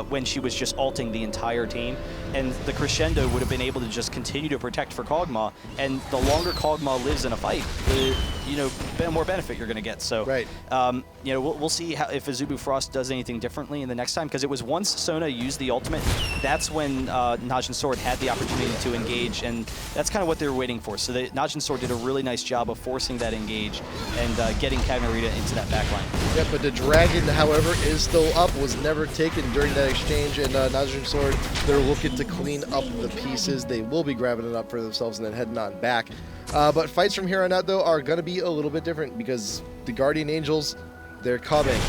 when she was just ulting the entire team. And the crescendo would have been able to just continue to protect for Kog'Maw. And the longer Kog'Maw lives in a fight, the more benefit you're going to get. So, we'll see if Azubu Frost does anything differently in the next time, because it was once Sona used the ultimate, that's when Najin Sword had the opportunity to engage, and that's kind of what they were waiting for. So Najin Sword did a really nice job of forcing that engage and getting Katarina into that backline. Yeah, but the dragon, however, is still up, was never taken during that exchange, and Najin Sword, they're looking to clean up the pieces. They will be grabbing it up for themselves and then heading on back. But fights from here on out, though, are going to be a little bit different, because the Guardian Angels, they're coming.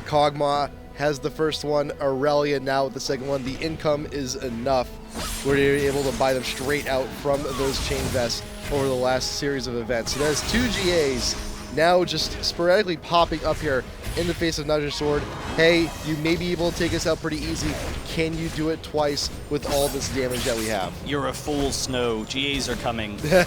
Kog'Maw has the first one, Aurelia now with the second one. The income is enough where you're able to buy them straight out from those chain vests over the last series of events. So there's 2 GAs now just sporadically popping up here in the face of Najin Sword. Hey, you may be able to take us out pretty easy. Can you do it twice with all this damage that we have? You're a fool, Snow. GAs are coming. It's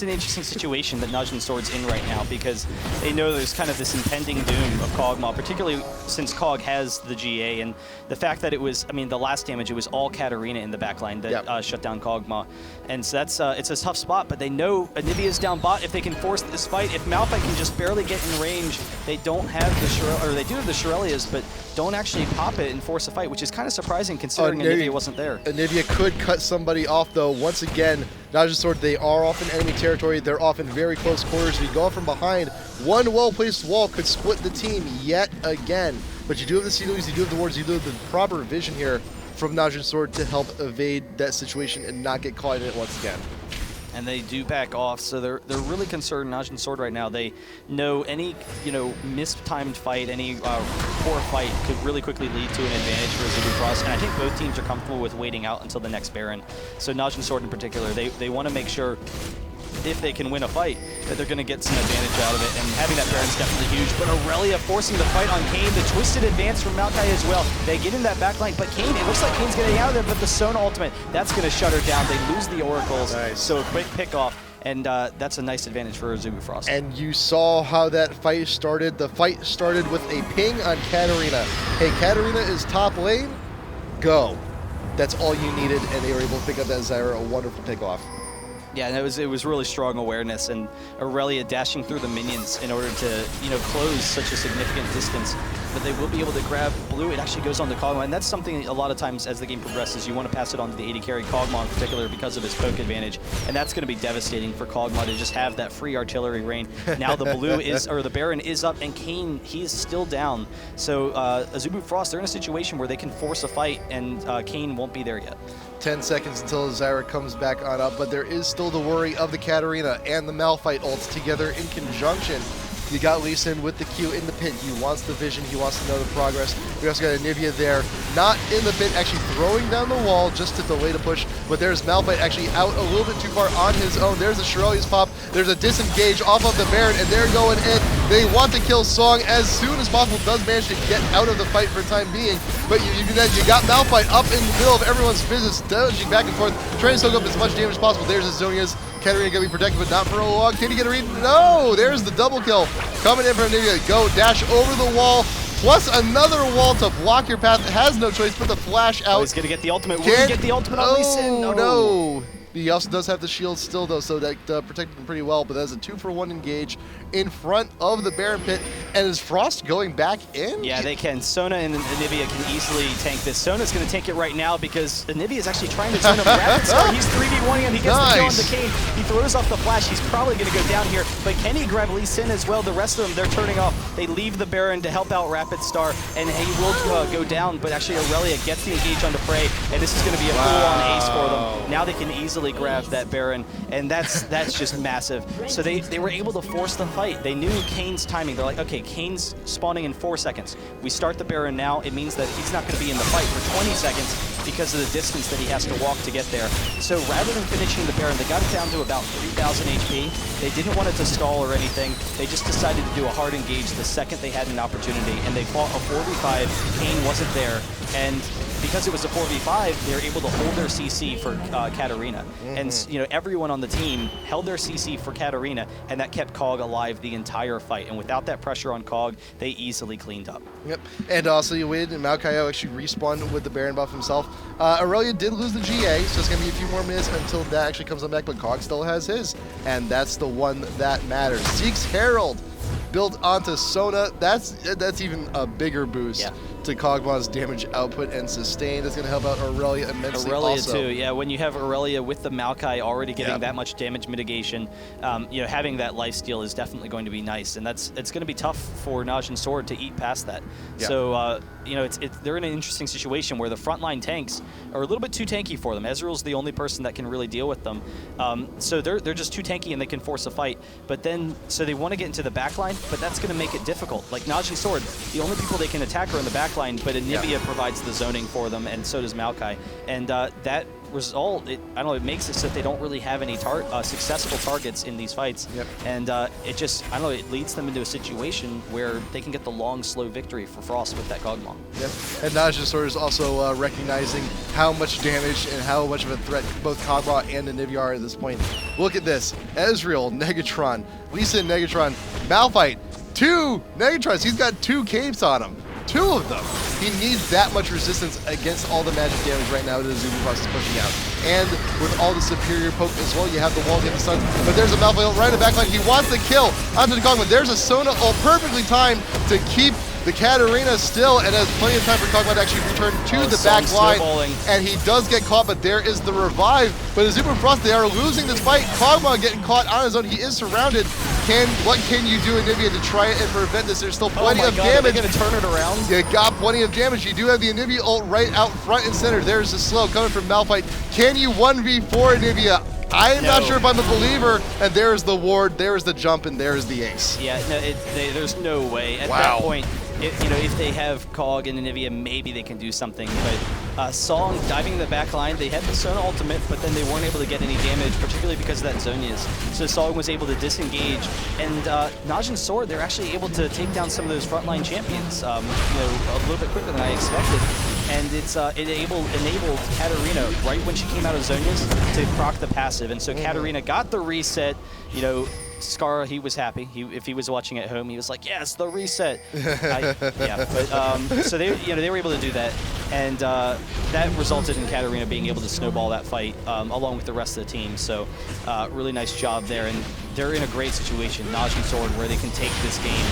an interesting situation that Najin Sword's in right now, because they know there's kind of this impending doom of Kog'Maw, particularly since Kog has the GA, and the fact that it was, the last damage, it was all Katarina in the backline that shut down Kog'Maw. And so that's it's a tough spot, but they know Anivia's down bot. If they can force this fight, if Malphite can just barely get in range, they don't have the they do have the Shirelias, but don't actually pop it and force a fight, which is kind of surprising considering Anivia wasn't there. Anivia could cut somebody off, though. Once again, Najin Sword, they are off in enemy territory. They're off in very close quarters. If you go from behind, one well-placed wall could split the team yet again. But you do have the Seedlings, you do have the wards, you do have the proper vision here from Najin Sword to help evade that situation and not get caught in it once again. And they do back off, so they're really concerned, Najin Sword, right now. They know any mistimed fight, any poor fight could really quickly lead to an advantage for Azubu Frost, and I think both teams are comfortable with waiting out until the next Baron. So Najin Sword in particular, they want to make sure, if they can win a fight, that they're going to get some advantage out of it, and having that Baron is definitely huge. But Aurelia forcing the fight on Kayn, the twisted advance from Maokai as well. They get in that backline, but Kayn, it looks like Kayn's getting out of there, but the Sona ultimate, that's going to shut her down. They lose the Oracles, so a quick pick off, and that's a nice advantage for Azubu Frost. And you saw how that fight started. The fight started with a ping on Katarina. Hey, Katarina is top lane, go. That's all you needed, and they were able to pick up that Zyra, a wonderful pickoff. Yeah, and it was really strong awareness, and Aurelia dashing through the minions in order to close such a significant distance. But they will be able to grab blue. It actually goes on to Kog'Maw, and that's something a lot of times as the game progresses, you want to pass it on to the AD carry, Kog'Maw in particular, because of his poke advantage, and that's going to be devastating for Kog'Maw to just have that free artillery rain. Now the blue is, or the Baron is up, and Kayn, he is still down. So Azubu Frost, they're in a situation where they can force a fight, and Kayn won't be there yet. 10 seconds until Zyra comes back on up, but there is still the worry of the Katarina and the Malphite ults together in conjunction. You got Lee Sin with the Q in the pit. He wants the vision. He wants to know the progress. We also got Anivia there, not in the pit, actually throwing down the wall just to delay the push. But there's Malphite actually out a little bit too far on his own. There's a Shirelia's pop. There's a disengage off of the Baron, and they're going in. They want to kill Song as soon as possible. Does manage to get out of the fight for the time being. But you got Malphite up in the middle of everyone's business, dodging back and forth, trying to soak up as much damage as possible. There's Azonia's. Katarina going to be protected, but not for a long. Can he get a read? No! There's the double kill. Coming in for Anivia. Go, dash over the wall, plus another wall to block your path. Has no choice, put the flash out. Oh, he's going to get the ultimate. Will he get the ultimate on Lee Sin? No. He also does have the shield still, though, so that protected him pretty well, but that's a 2-for-1 engage in front of the Baron pit. And is Frost going back in? Yeah, they can. Sona and Anivia can easily tank this. Sona's going to tank it right now because Anivia is actually trying to turn him rapid star. He's 3v1ing him. He gets the kill on the Kayn. He throws off the flash. He's probably going to go down here, but can he grab Lee Sin as well? The rest of them, they're turning off. They leave the Baron to help out Rapid Star, and he will go down, but actually Aurelia gets the engage onto Prey, and this is going to be a full-on ace for them. Now they can easily grab that Baron, and that's just massive. So they were able to force the fight. They knew Kayn's timing. They're like, okay, Kayn's spawning in 4 seconds. We start the Baron now. It means that he's not going to be in the fight for 20 seconds. because of the distance that he has to walk to get there. So rather than finishing the Baron, they got it down to about 3,000 HP. They didn't want it to stall or anything. They just decided to do a hard engage the second they had an opportunity, and they fought a 4v5. Kane wasn't there, and because it was a 4v5, they were able to hold their CC for Katarina. And everyone on the team held their CC for Katarina, and that kept Kog alive the entire fight. And without that pressure on Kog, they easily cleaned up. Yep, and also you win, and Maokaio actually respawned with the Baron buff himself. Aurelia did lose the GA, so it's going to be a few more minutes until that actually comes on back, but Kog still has his, and that's the one that matters. Zeke's Herald built onto Sona. That's even a bigger boost to Kog'Maw's damage output and sustain. That's going to help out Aurelia immensely. Aurelia too, yeah. When you have Aurelia with the Maokai already getting that much damage mitigation, having that lifesteal is definitely going to be nice, and it's going to be tough for Najin Sword to eat past that. So they're in an interesting situation where the frontline tanks are a little bit too tanky for them. Ezreal's the only person that can really deal with them, so they're just too tanky and they can force a fight. But then, so they want to get into the backline, but that's going to make it difficult. Like Najin Sword, the only people they can attack are in the backline, but Anivia provides the zoning for them, and so does Maokai. And that result, it makes it so that they don't really have any successful targets in these fights. And it just, it leads them into a situation where they can get the long, slow victory for Frost with that Kog'Maw. And Najin Sword is also recognizing how much damage and how much of a threat both Kog'Maw and Anivia are at this point. Look at this. Ezreal, Negatron, Lisa and Negatron, Malphite, 2 Negatrons. He's got 2 capes on him. 2 of them. He needs that much resistance against all the magic damage right now that Azubu is pushing out. And with all the superior poke as well, you have the wall get the stuns. But there's a Malphite ult right in the backline. He wants the kill onto the Kog'Maw. There's a Sona ult perfectly timed to keep the Katarina still, and has plenty of time for Kog'Maw to actually return to the back line. And he does get caught, but there is the revive. But Azubu and Frost, they are losing this fight. Kog'Maw getting caught on his own. He is surrounded. What can you do, Anivia, to try it and prevent this? There's still plenty of damage. Are they going to turn it around? You got plenty of damage. You do have the Anivia ult right out front and center. There's the slow coming from Malphite. Can you 1v4 Anivia? I'm not sure if I'm a believer. And there's the ward, there's the jump, and there's the ace. Yeah, no, there's no way. At that point, if they have Kog and Anivia, maybe they can do something. But Song diving in the back line, they had the Sona ultimate, but then they weren't able to get any damage, particularly because of that Zhonya's. So Song was able to disengage. And Najin Sword, they're actually able to take down some of those frontline champions, a little bit quicker than I expected. And it enabled Katarina, right when she came out of Zhonya's, to proc the passive. And so Katarina got the reset. Scar, he was happy. If he was watching at home, he was like, "Yes, the reset." So they were able to do that, and that resulted in Katarina being able to snowball that fight along with the rest of the team. So really nice job there, and they're in a great situation, Najin Sword, where they can take this game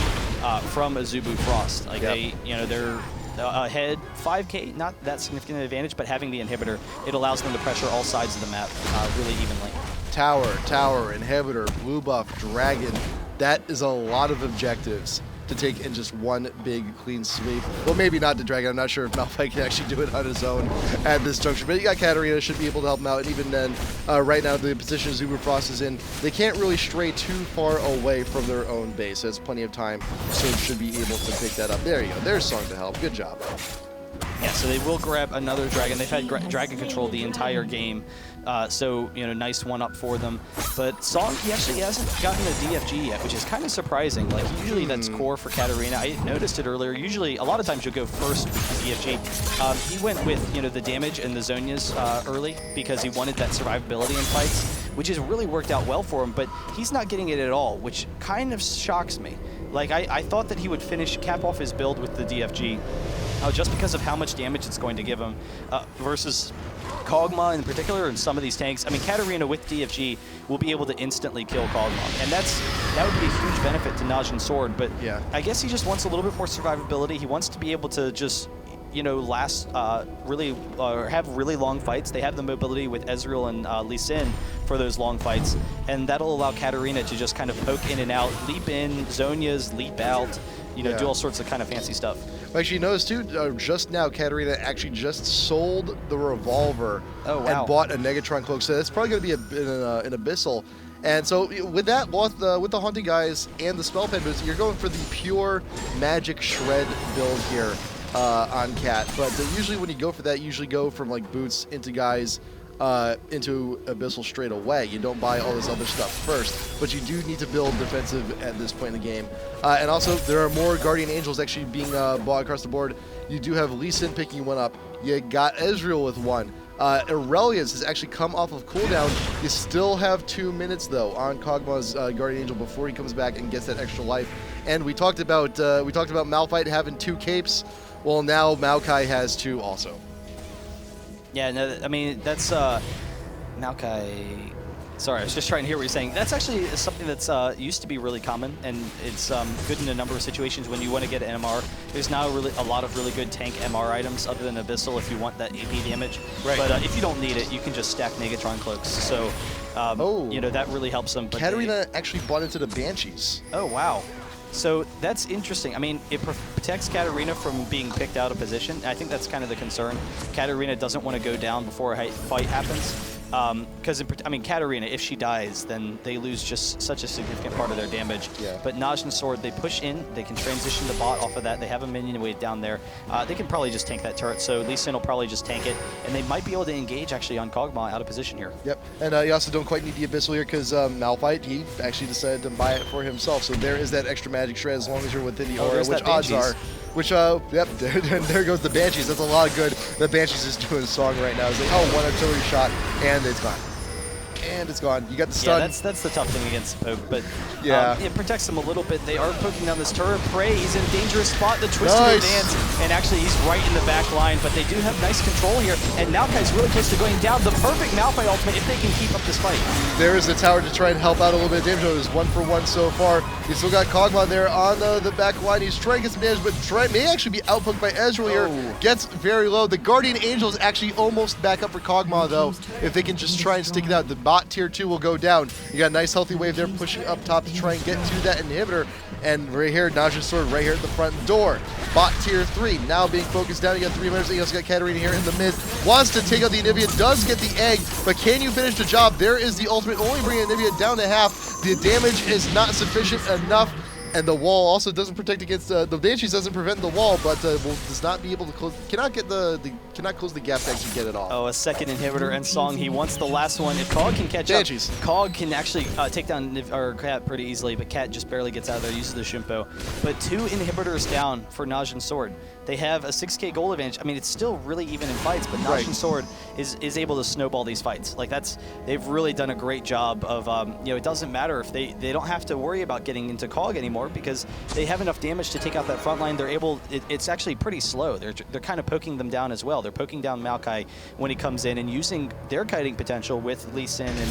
from Azubu Frost. They're ahead 5K, not that significant advantage, but having the inhibitor, it allows them to pressure all sides of the map really evenly. Tower, inhibitor, blue buff, dragon. That is a lot of objectives to take in just one big clean sweep. Well, maybe not the dragon. I'm not sure if Malphite can actually do it on his own at this juncture. But you got Katarina, should be able to help him out. And even then, right now, the position Azubu Frost is in, they can't really stray too far away from their own base. So there's plenty of time, so should be able to pick that up. There you go. There's Song to help. Good job. Yeah, so they will grab another dragon. They've had dragon control the entire game, so nice one up for them. But Song, he actually hasn't gotten a DFG yet, which is kind of surprising. Like usually that's core for Katarina. I noticed it earlier. Usually, a lot of times you'll go first with the DFG. He went with the damage and the Zhonya's early because he wanted that survivability in fights, which has really worked out well for him. But he's not getting it at all, which kind of shocks me. Like I thought that he would cap off his build with the DFG. Just because of how much damage it's going to give him versus Kog'Maw in particular and some of these tanks. I mean, Katarina with DFG will be able to instantly kill Kog'Maw, and that would be a huge benefit to Najin Sword, but I guess he just wants a little bit more survivability. He wants to be able to just last have really long fights. They have the mobility with Ezreal and Lee Sin for those long fights, and that'll allow Katarina to just kind of poke in and out, leap in, Zhonya's, leap out, do all sorts of kind of fancy stuff. Actually, you notice too, just now Katarina actually just sold the revolver and bought a Negatron cloak, so that's probably going to be an Abyssal. And so with that, with the Haunting Guys and the Spell Pen boots, you're going for the pure Magic Shred build here. on Cat. But usually when you go for that, you usually go from like boots into guys into Abyssal straight away. You don't buy all this other stuff first, but you do need to build defensive at this point in the game. And also, there are more Guardian Angels actually being bought across the board. You do have Lee Sin picking one up. You got Ezreal with one. Aurelius has actually come off of cooldown. You still have 2 minutes though on Kog'Maw's Guardian Angel before he comes back and gets that extra life. And we talked about Malphite having 2 capes. Well, now Maokai has 2 also. Yeah, no, I mean, that's Maokai. Sorry, I was just trying to hear what you're saying. That's actually something that's used to be really common, and it's good in a number of situations when you want to get an MR. There's now a lot of really good tank MR items other than Abyssal if you want that AP damage. Right. But if you don't need it, you can just stack Negatron cloaks. So, you know, that really helps them. But Katarina actually bought into the Banshees. Oh, wow. So that's interesting. I mean, it protects Katarina from being picked out of position. I think that's kind of the concern. Katarina doesn't want to go down before a fight happens. Because, I mean, Katarina, if she dies, then they lose just such a significant part of their damage. Yeah. But Najin Sword, they push in, they can transition the bot off of that. They have a minion way down there. They can probably just tank that turret, so Lee Sin will probably just tank it. And they might be able to engage, actually, on Kog'Maw out of position here. Yep, and you also don't quite need the Abyssal here because Malphite, he actually decided to buy it for himself. So there is that extra magic shred as long as you're within the aura, which odds are. Which, yep, there goes the Banshees. That's a lot of good. The Banshees is doing a song right now. It's like, oh, 1 artillery shot, and it's gone. And it's gone. You got the stun. Yeah, that's the tough thing against Poke, but yeah, it protects them a little bit. They are poking down this turret. Prey, he's in a dangerous spot. The twisted advance, and actually he's right in the back line, but they do have nice control here, and Maokai's really close to going down. The perfect Malphite ultimate if they can keep up this fight. There is the tower to try and help out a little bit of damage. There's 1 for 1 so far. You still got Kog'Maw there on the back line. He's trying to get some damage, but may actually be outpoked by Ezreal here. Gets very low. The Guardian Angel is actually almost back up for Kog'Maw though. If they can just try and stick it out, the bot tier 2 will go down. You got a nice healthy wave there pushing up top to try and get to that inhibitor. And right here, Najin Sword right here at the front door. Bot tier 3 now being focused down. You got 3 minutes. You also got Katarina here in the mid. Wants to take out the Anivia, does get the egg, but can you finish the job? There is the ultimate, only bringing Anivia down to half. The damage is not sufficient enough. And the wall also doesn't protect against the Banshees, doesn't prevent the wall, but does not be able to close. Cannot close the gap to actually get it off. Oh, a second inhibitor and Song. He wants the last one. If Kog can catch up, Kog can actually take down Cat pretty easily, but Cat just barely gets out of there, uses the Shimpo. But 2 inhibitors down for Najin Sword. They have a 6k gold advantage. I mean, it's still really even in fights, but Najin Sword is able to snowball these fights. Like they've really done a great job of, you know, it doesn't matter if they don't have to worry about getting into Kog anymore because they have enough damage to take out that front line. They're able, it's actually pretty slow. They're kind of poking them down as well. They're poking down Maokai when he comes in and using their kiting potential with Lee Sin and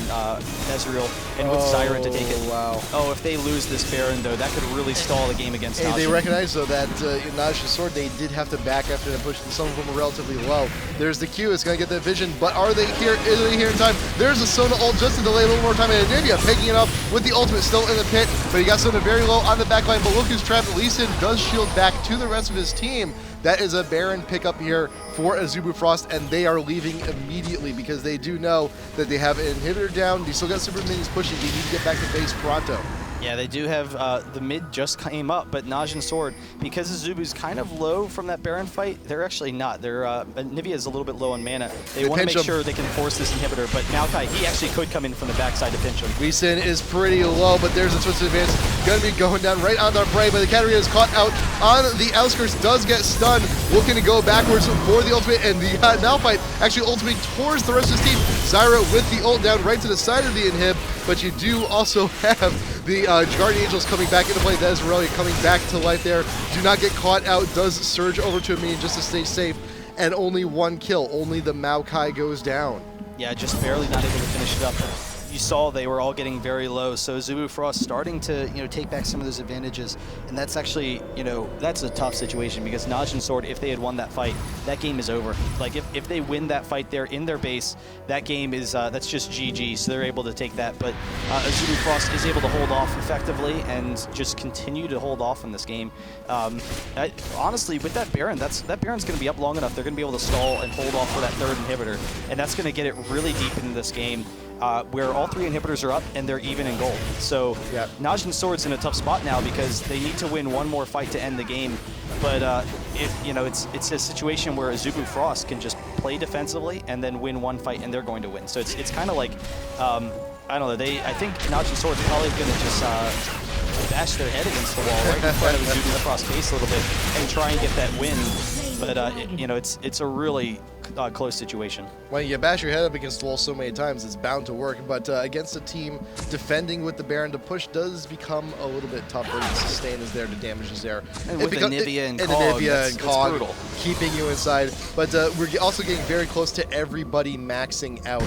Ezreal and with Siren to take it. Wow. Oh, if they lose this Baron though, that could really stall the game against Najin. They recognize though that in Najin Sword they did have to back after the push. Some of them are relatively low. There's the Q. It's going to get the vision, but are they here? Is they here in time? There's a Sona ult just to delay a little more time. And Anivia picking it up with the ultimate still in the pit, but he got Sona very low on the back line. But look who's trapped. Lee Sin does shield back to the rest of his team. That is a Baron pickup here for Azubu Frost, and they are leaving immediately because they do know that they have an inhibitor down. They still got super minions pushing. They need to get back to base pronto. Yeah, they do have the mid just came up, but Najin Sword, because Azubu's kind of low from that Baron fight, they're actually not. They're Nivea is a little bit low on mana. They want to make sure they can force this inhibitor, but Maokai, he actually could come in from the backside to pinch him. Lee Sin is pretty low, but there's a twisted advance. Going to be going down right on the prey, but the Katarina is caught out on the outskirts, does get stunned, looking to go backwards for the ultimate, and the Malphite actually ultimate towards the rest of his team. Zyra with the ult down right to the side of the inhib, but you do also have the Guardian Angels coming back into play. That is Aurelia coming back to life there. Do not get caught out. Does surge over to a minion just to stay safe. And only 1 kill. Only the Maokai goes down. Yeah, just barely not able to finish it up. You saw they were all getting very low, so Azubu Frost starting to, you know, take back some of those advantages, and that's actually, you know, that's a tough situation because Najin Sword, if they had won that fight, that game is over. Like if they win that fight there in their base, that game is that's just GG. So they're able to take that, but Azubu Frost is able to hold off effectively and just continue to hold off in this game. Honestly, with that Baron, that Baron's going to be up long enough. They're going to be able to stall and hold off for that 3rd inhibitor, and that's going to get it really deep into this game. where all 3 inhibitors are up and they're even in gold. So yeah. Najin Sword's in a tough spot now because they need to win one more fight to end the game. But it's a situation where Azubu Frost can just play defensively and then win one fight, and they're going to win. So it's kind of like I don't know. I think Najin Sword's probably going to just bash their head against the wall right in front of Azubu Frost's face a little bit and try and get that win. But it's a really close situation. When you bash your head up against the wall so many times, it's bound to work. But against a team defending with the Baron, to push does become a little bit tougher. The sustain is there, the damage is there. And with Anivia and Cog, it's brutal. Keeping you inside. But we're also getting very close to everybody maxing out.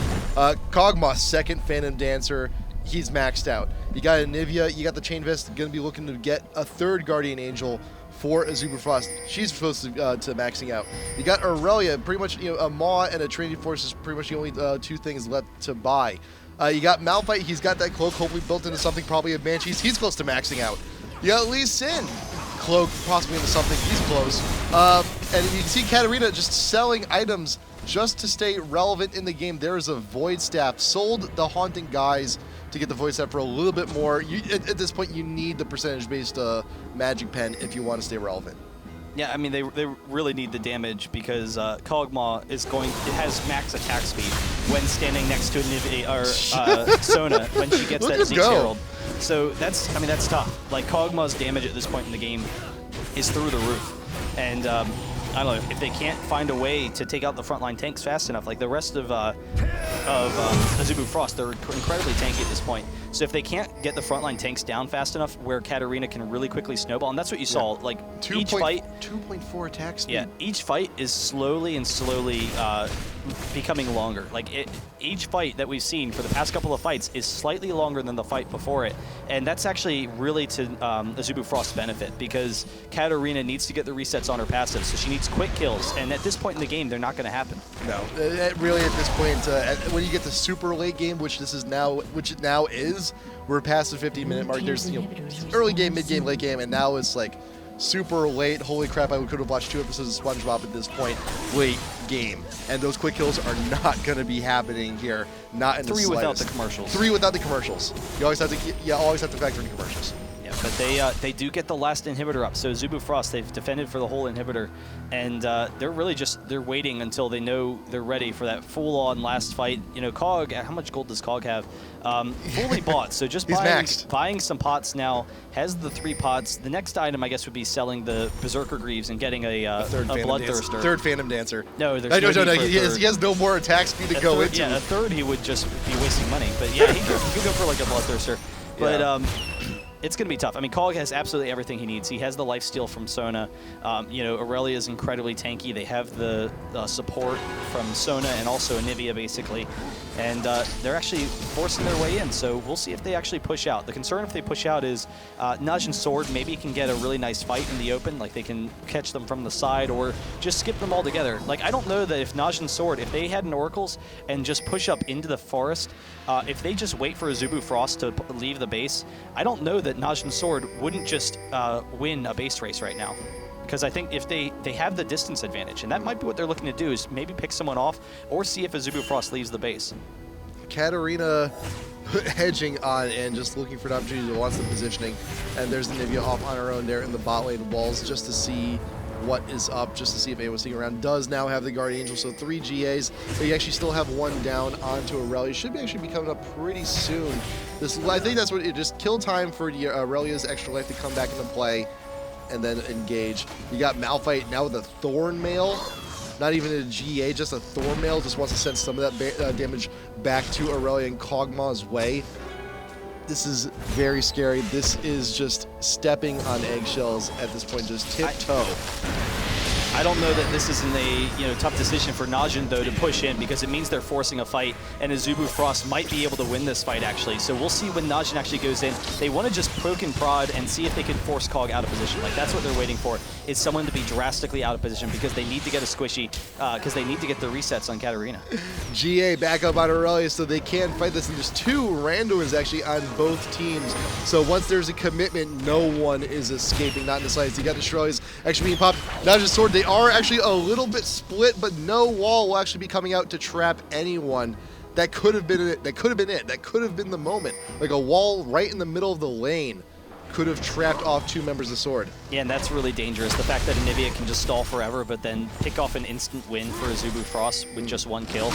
Kog'Maw, second Phantom Dancer. He's maxed out. You got Anivia, you got the Chain Vest, going to be looking to get a third Guardian Angel for Azubu Frost. She's supposed to maxing out. You got Aurelia, pretty much, a Maw and a Trinity Force is pretty much the only 2 things left to buy. You got Malphite, he's got that cloak hopefully built into something, probably a Banshees. He's close to maxing out. You got Lee Sin, cloak possibly into something, he's close. And you can see Katarina just selling items just to stay relevant in the game. There is a Void Staff, sold the Haunting Guys to get the Void Staff for a little bit more. At this point, you need the percentage-based Magic Pen if you want to stay relevant. Yeah, I mean, they really need the damage because Kog'Maw has max attack speed when standing next to Sona when she gets that Zeke's Herald. So that's tough. Like, Kog'Maw's damage at this point in the game is through the roof. And I don't know, if they can't find a way to take out the frontline tanks fast enough, like the rest of Azubu Frost, they're incredibly tanky at this point. So if they can't get the frontline tanks down fast enough where Katarina can really quickly snowball, and that's what you saw, like each fight. 2.4 attack speed. Yeah, each fight is slowly becoming longer. Like each fight that we've seen for the past couple of fights is slightly longer than the fight before it. And that's actually really to Azubu Frost's benefit because Katarina needs to get the resets on her passive, so she needs quick kills. And at this point in the game, they're not going to happen. No, really at this point, when you get the super late game, which it now is, we're past the 15-minute mark. There's early game, mid game, late game, and now it's like super late. Holy crap! I could have watched 2 episodes of SpongeBob at this point. Late game, and those quick kills are not going to be happening here. Not in the slightest. 3 without the commercials. 3 without the commercials. You always have to factor in commercials. Yeah, but they do get the last inhibitor up. So Azubu Frost, they've defended for the whole inhibitor, and they're really they're waiting until they know they're ready for that full-on last fight. Cog, how much gold does Cog have? Fully bought, so just buying some pots now. Has the 3 pots. The next item, I guess, would be selling the Berserker Greaves and getting a Bloodthirster. Third Phantom Dancer. No, there's no. He has no more attack speed to go into. Yeah, a third he would just be wasting money. But yeah, he could go for like a Bloodthirster. But it's going to be tough. I mean, Cog has absolutely everything he needs. He has the lifesteal from Sona. Aurelia is incredibly tanky. They have the support from Sona and also Anivia, basically. And they're actually forcing their way in, so we'll see if they actually push out. The concern if they push out is Najin Sword maybe can get a really nice fight in the open, like they can catch them from the side or just skip them all together. Like, I don't know that if Najin Sword, if they had an Oracles and just push up into the forest, if they just wait for Azubu Frost to leave the base, I don't know that Najin Sword wouldn't just win a base race right now. Because I think if they have the distance advantage, and that might be what they're looking to do, is maybe pick someone off or see if Azubu Frost leaves the base. Katarina hedging on and just looking for an opportunity to launch the positioning. And there's Anivia off on her own there in the bot lane walls just to see what is up, just to see if anyone's sticking around. Does now have the Guardian Angel, so 3 GAs. But you actually still have 1 down onto Aurelia. Should actually be coming up pretty soon. I think that's what it just kill time for Aurelia's extra life to come back into play and then engage. You got Malphite now with a Thorn Mail. Not even a GA, just a Thorn Mail. Just wants to send some of that damage back to Aurelia and Kog'Maw's way. This is very scary. This is just stepping on eggshells at this point, just tiptoe. I don't know that this isn't a tough decision for Najin, though, to push in, because it means they're forcing a fight, and Azubu Frost might be able to win this fight, actually. So we'll see when Najin actually goes in. They want to just poke and prod and see if they can force Cog out of position. Like, that's what they're waiting for, is someone to be drastically out of position, because they need to get a squishy, because they need to get the resets on Katarina. GA back up on Aurelia, so they can fight this. And there's 2 randomers actually on both teams. So once there's a commitment, no one is escaping, not in the slightest. You got the Australians actually being popped. Najin Sword, they are actually a little bit split, but no wall will actually be coming out to trap anyone. that could have been it. That could have been it. That could have been the moment. Like a wall right in the middle of the lane could have trapped off 2 members of Sword. Yeah, and that's really dangerous. The fact that Anivia can just stall forever, but then pick off an instant win for Azubu Frost with just 1 kill,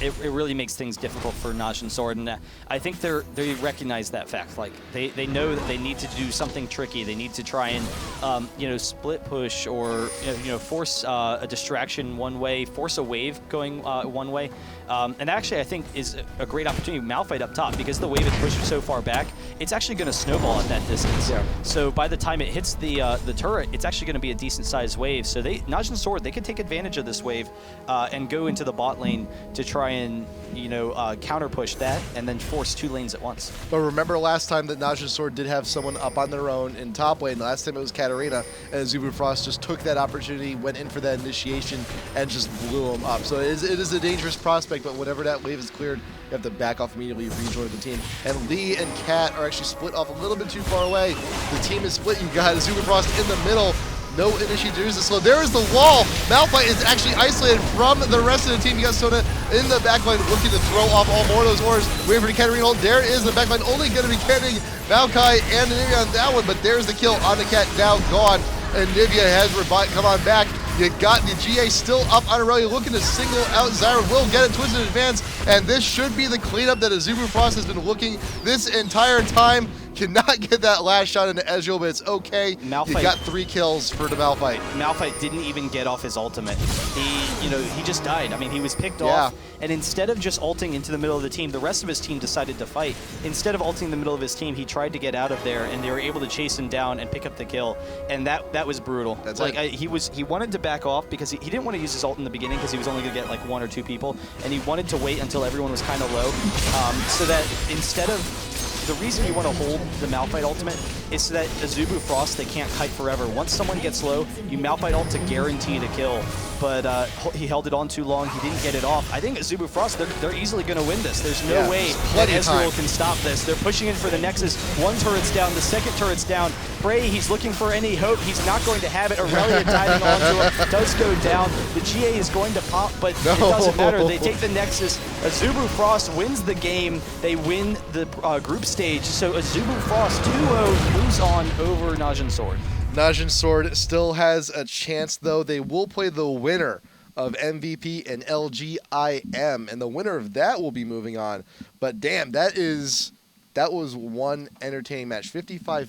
it really makes things difficult for Najin Sword. And I think they recognize that fact. Like they know that they need to do something tricky. They need to try and split push or force a distraction one way, force a wave going one way. And actually, I think is a great opportunity. Malphite up top, because the wave is pushed so far back, it's actually going to snowball at that distance. Yeah. So by the time it hits the turret, it's actually going to be a decent sized wave. So Najin Sword, they can take advantage of this wave and go into the bot lane to try and counter push that and then force 2 lanes at once. But remember last time that Najin Sword did have someone up on their own in top lane. Last time it was Katarina, and Azubu Frost just took that opportunity, went in for that initiation, and just blew him up. So it is a dangerous prospect, but whenever that wave is cleared, you have to back off immediately, rejoin the team. And Lee and Kat are actually split off a little bit too far away. The team is split. You got Azubu Frost in the middle. No initiators to slow. There is the wall. Malphite is actually isolated from the rest of the team. You got Sona in the backline looking to throw off all more of those ores. Waiting for the Katarina ult. There is the backline. Only going to be getting Maokai and Anivia on that one, but there's the kill on the Cat, now gone. Anivia has come on back. You got the GA still up on a row. You're looking to single out Zyra. Will get it twisted in advance, and this should be the cleanup that Azubu Frost has been looking this entire time. Cannot get that last shot into Ezreal, but it's okay. Malphite, you got 3 kills for the Malphite. Malphite didn't even get off his ultimate. He just died. I mean, he was picked off, and instead of just ulting into the middle of the team, the rest of his team decided to fight. Instead of ulting in the middle of his team, he tried to get out of there, and they were able to chase him down and pick up the kill, and that was brutal. That's like it. He wanted to back off because he didn't want to use his ult in the beginning because he was only going to get like 1 or 2 people, and he wanted to wait until everyone was kind of low, so that instead of the reason you want to hold the Malphite ultimate is so that Azubu Frost, they can't kite forever. Once someone gets low, you Malphite ult to guarantee the kill. But he held it on too long. He didn't get it off. I think Azubu Frost, they're easily going to win this. There's no way that Ezreal can stop this. They're pushing in for the Nexus. 1 turret's down. The 2nd turret's down. Bray, he's looking for any hope. He's not going to have it. Aurelia diving onto him does go down. The GA is going to pop, but it doesn't matter. They take the Nexus. Azubu Frost wins the game. They win the group stage. So Azubu Frost 2-0 moves on over Najin Sword. Najin Sword still has a chance, though. They will play the winner of MVP and LGIM, and the winner of that will be moving on. But damn, that was one entertaining match. 55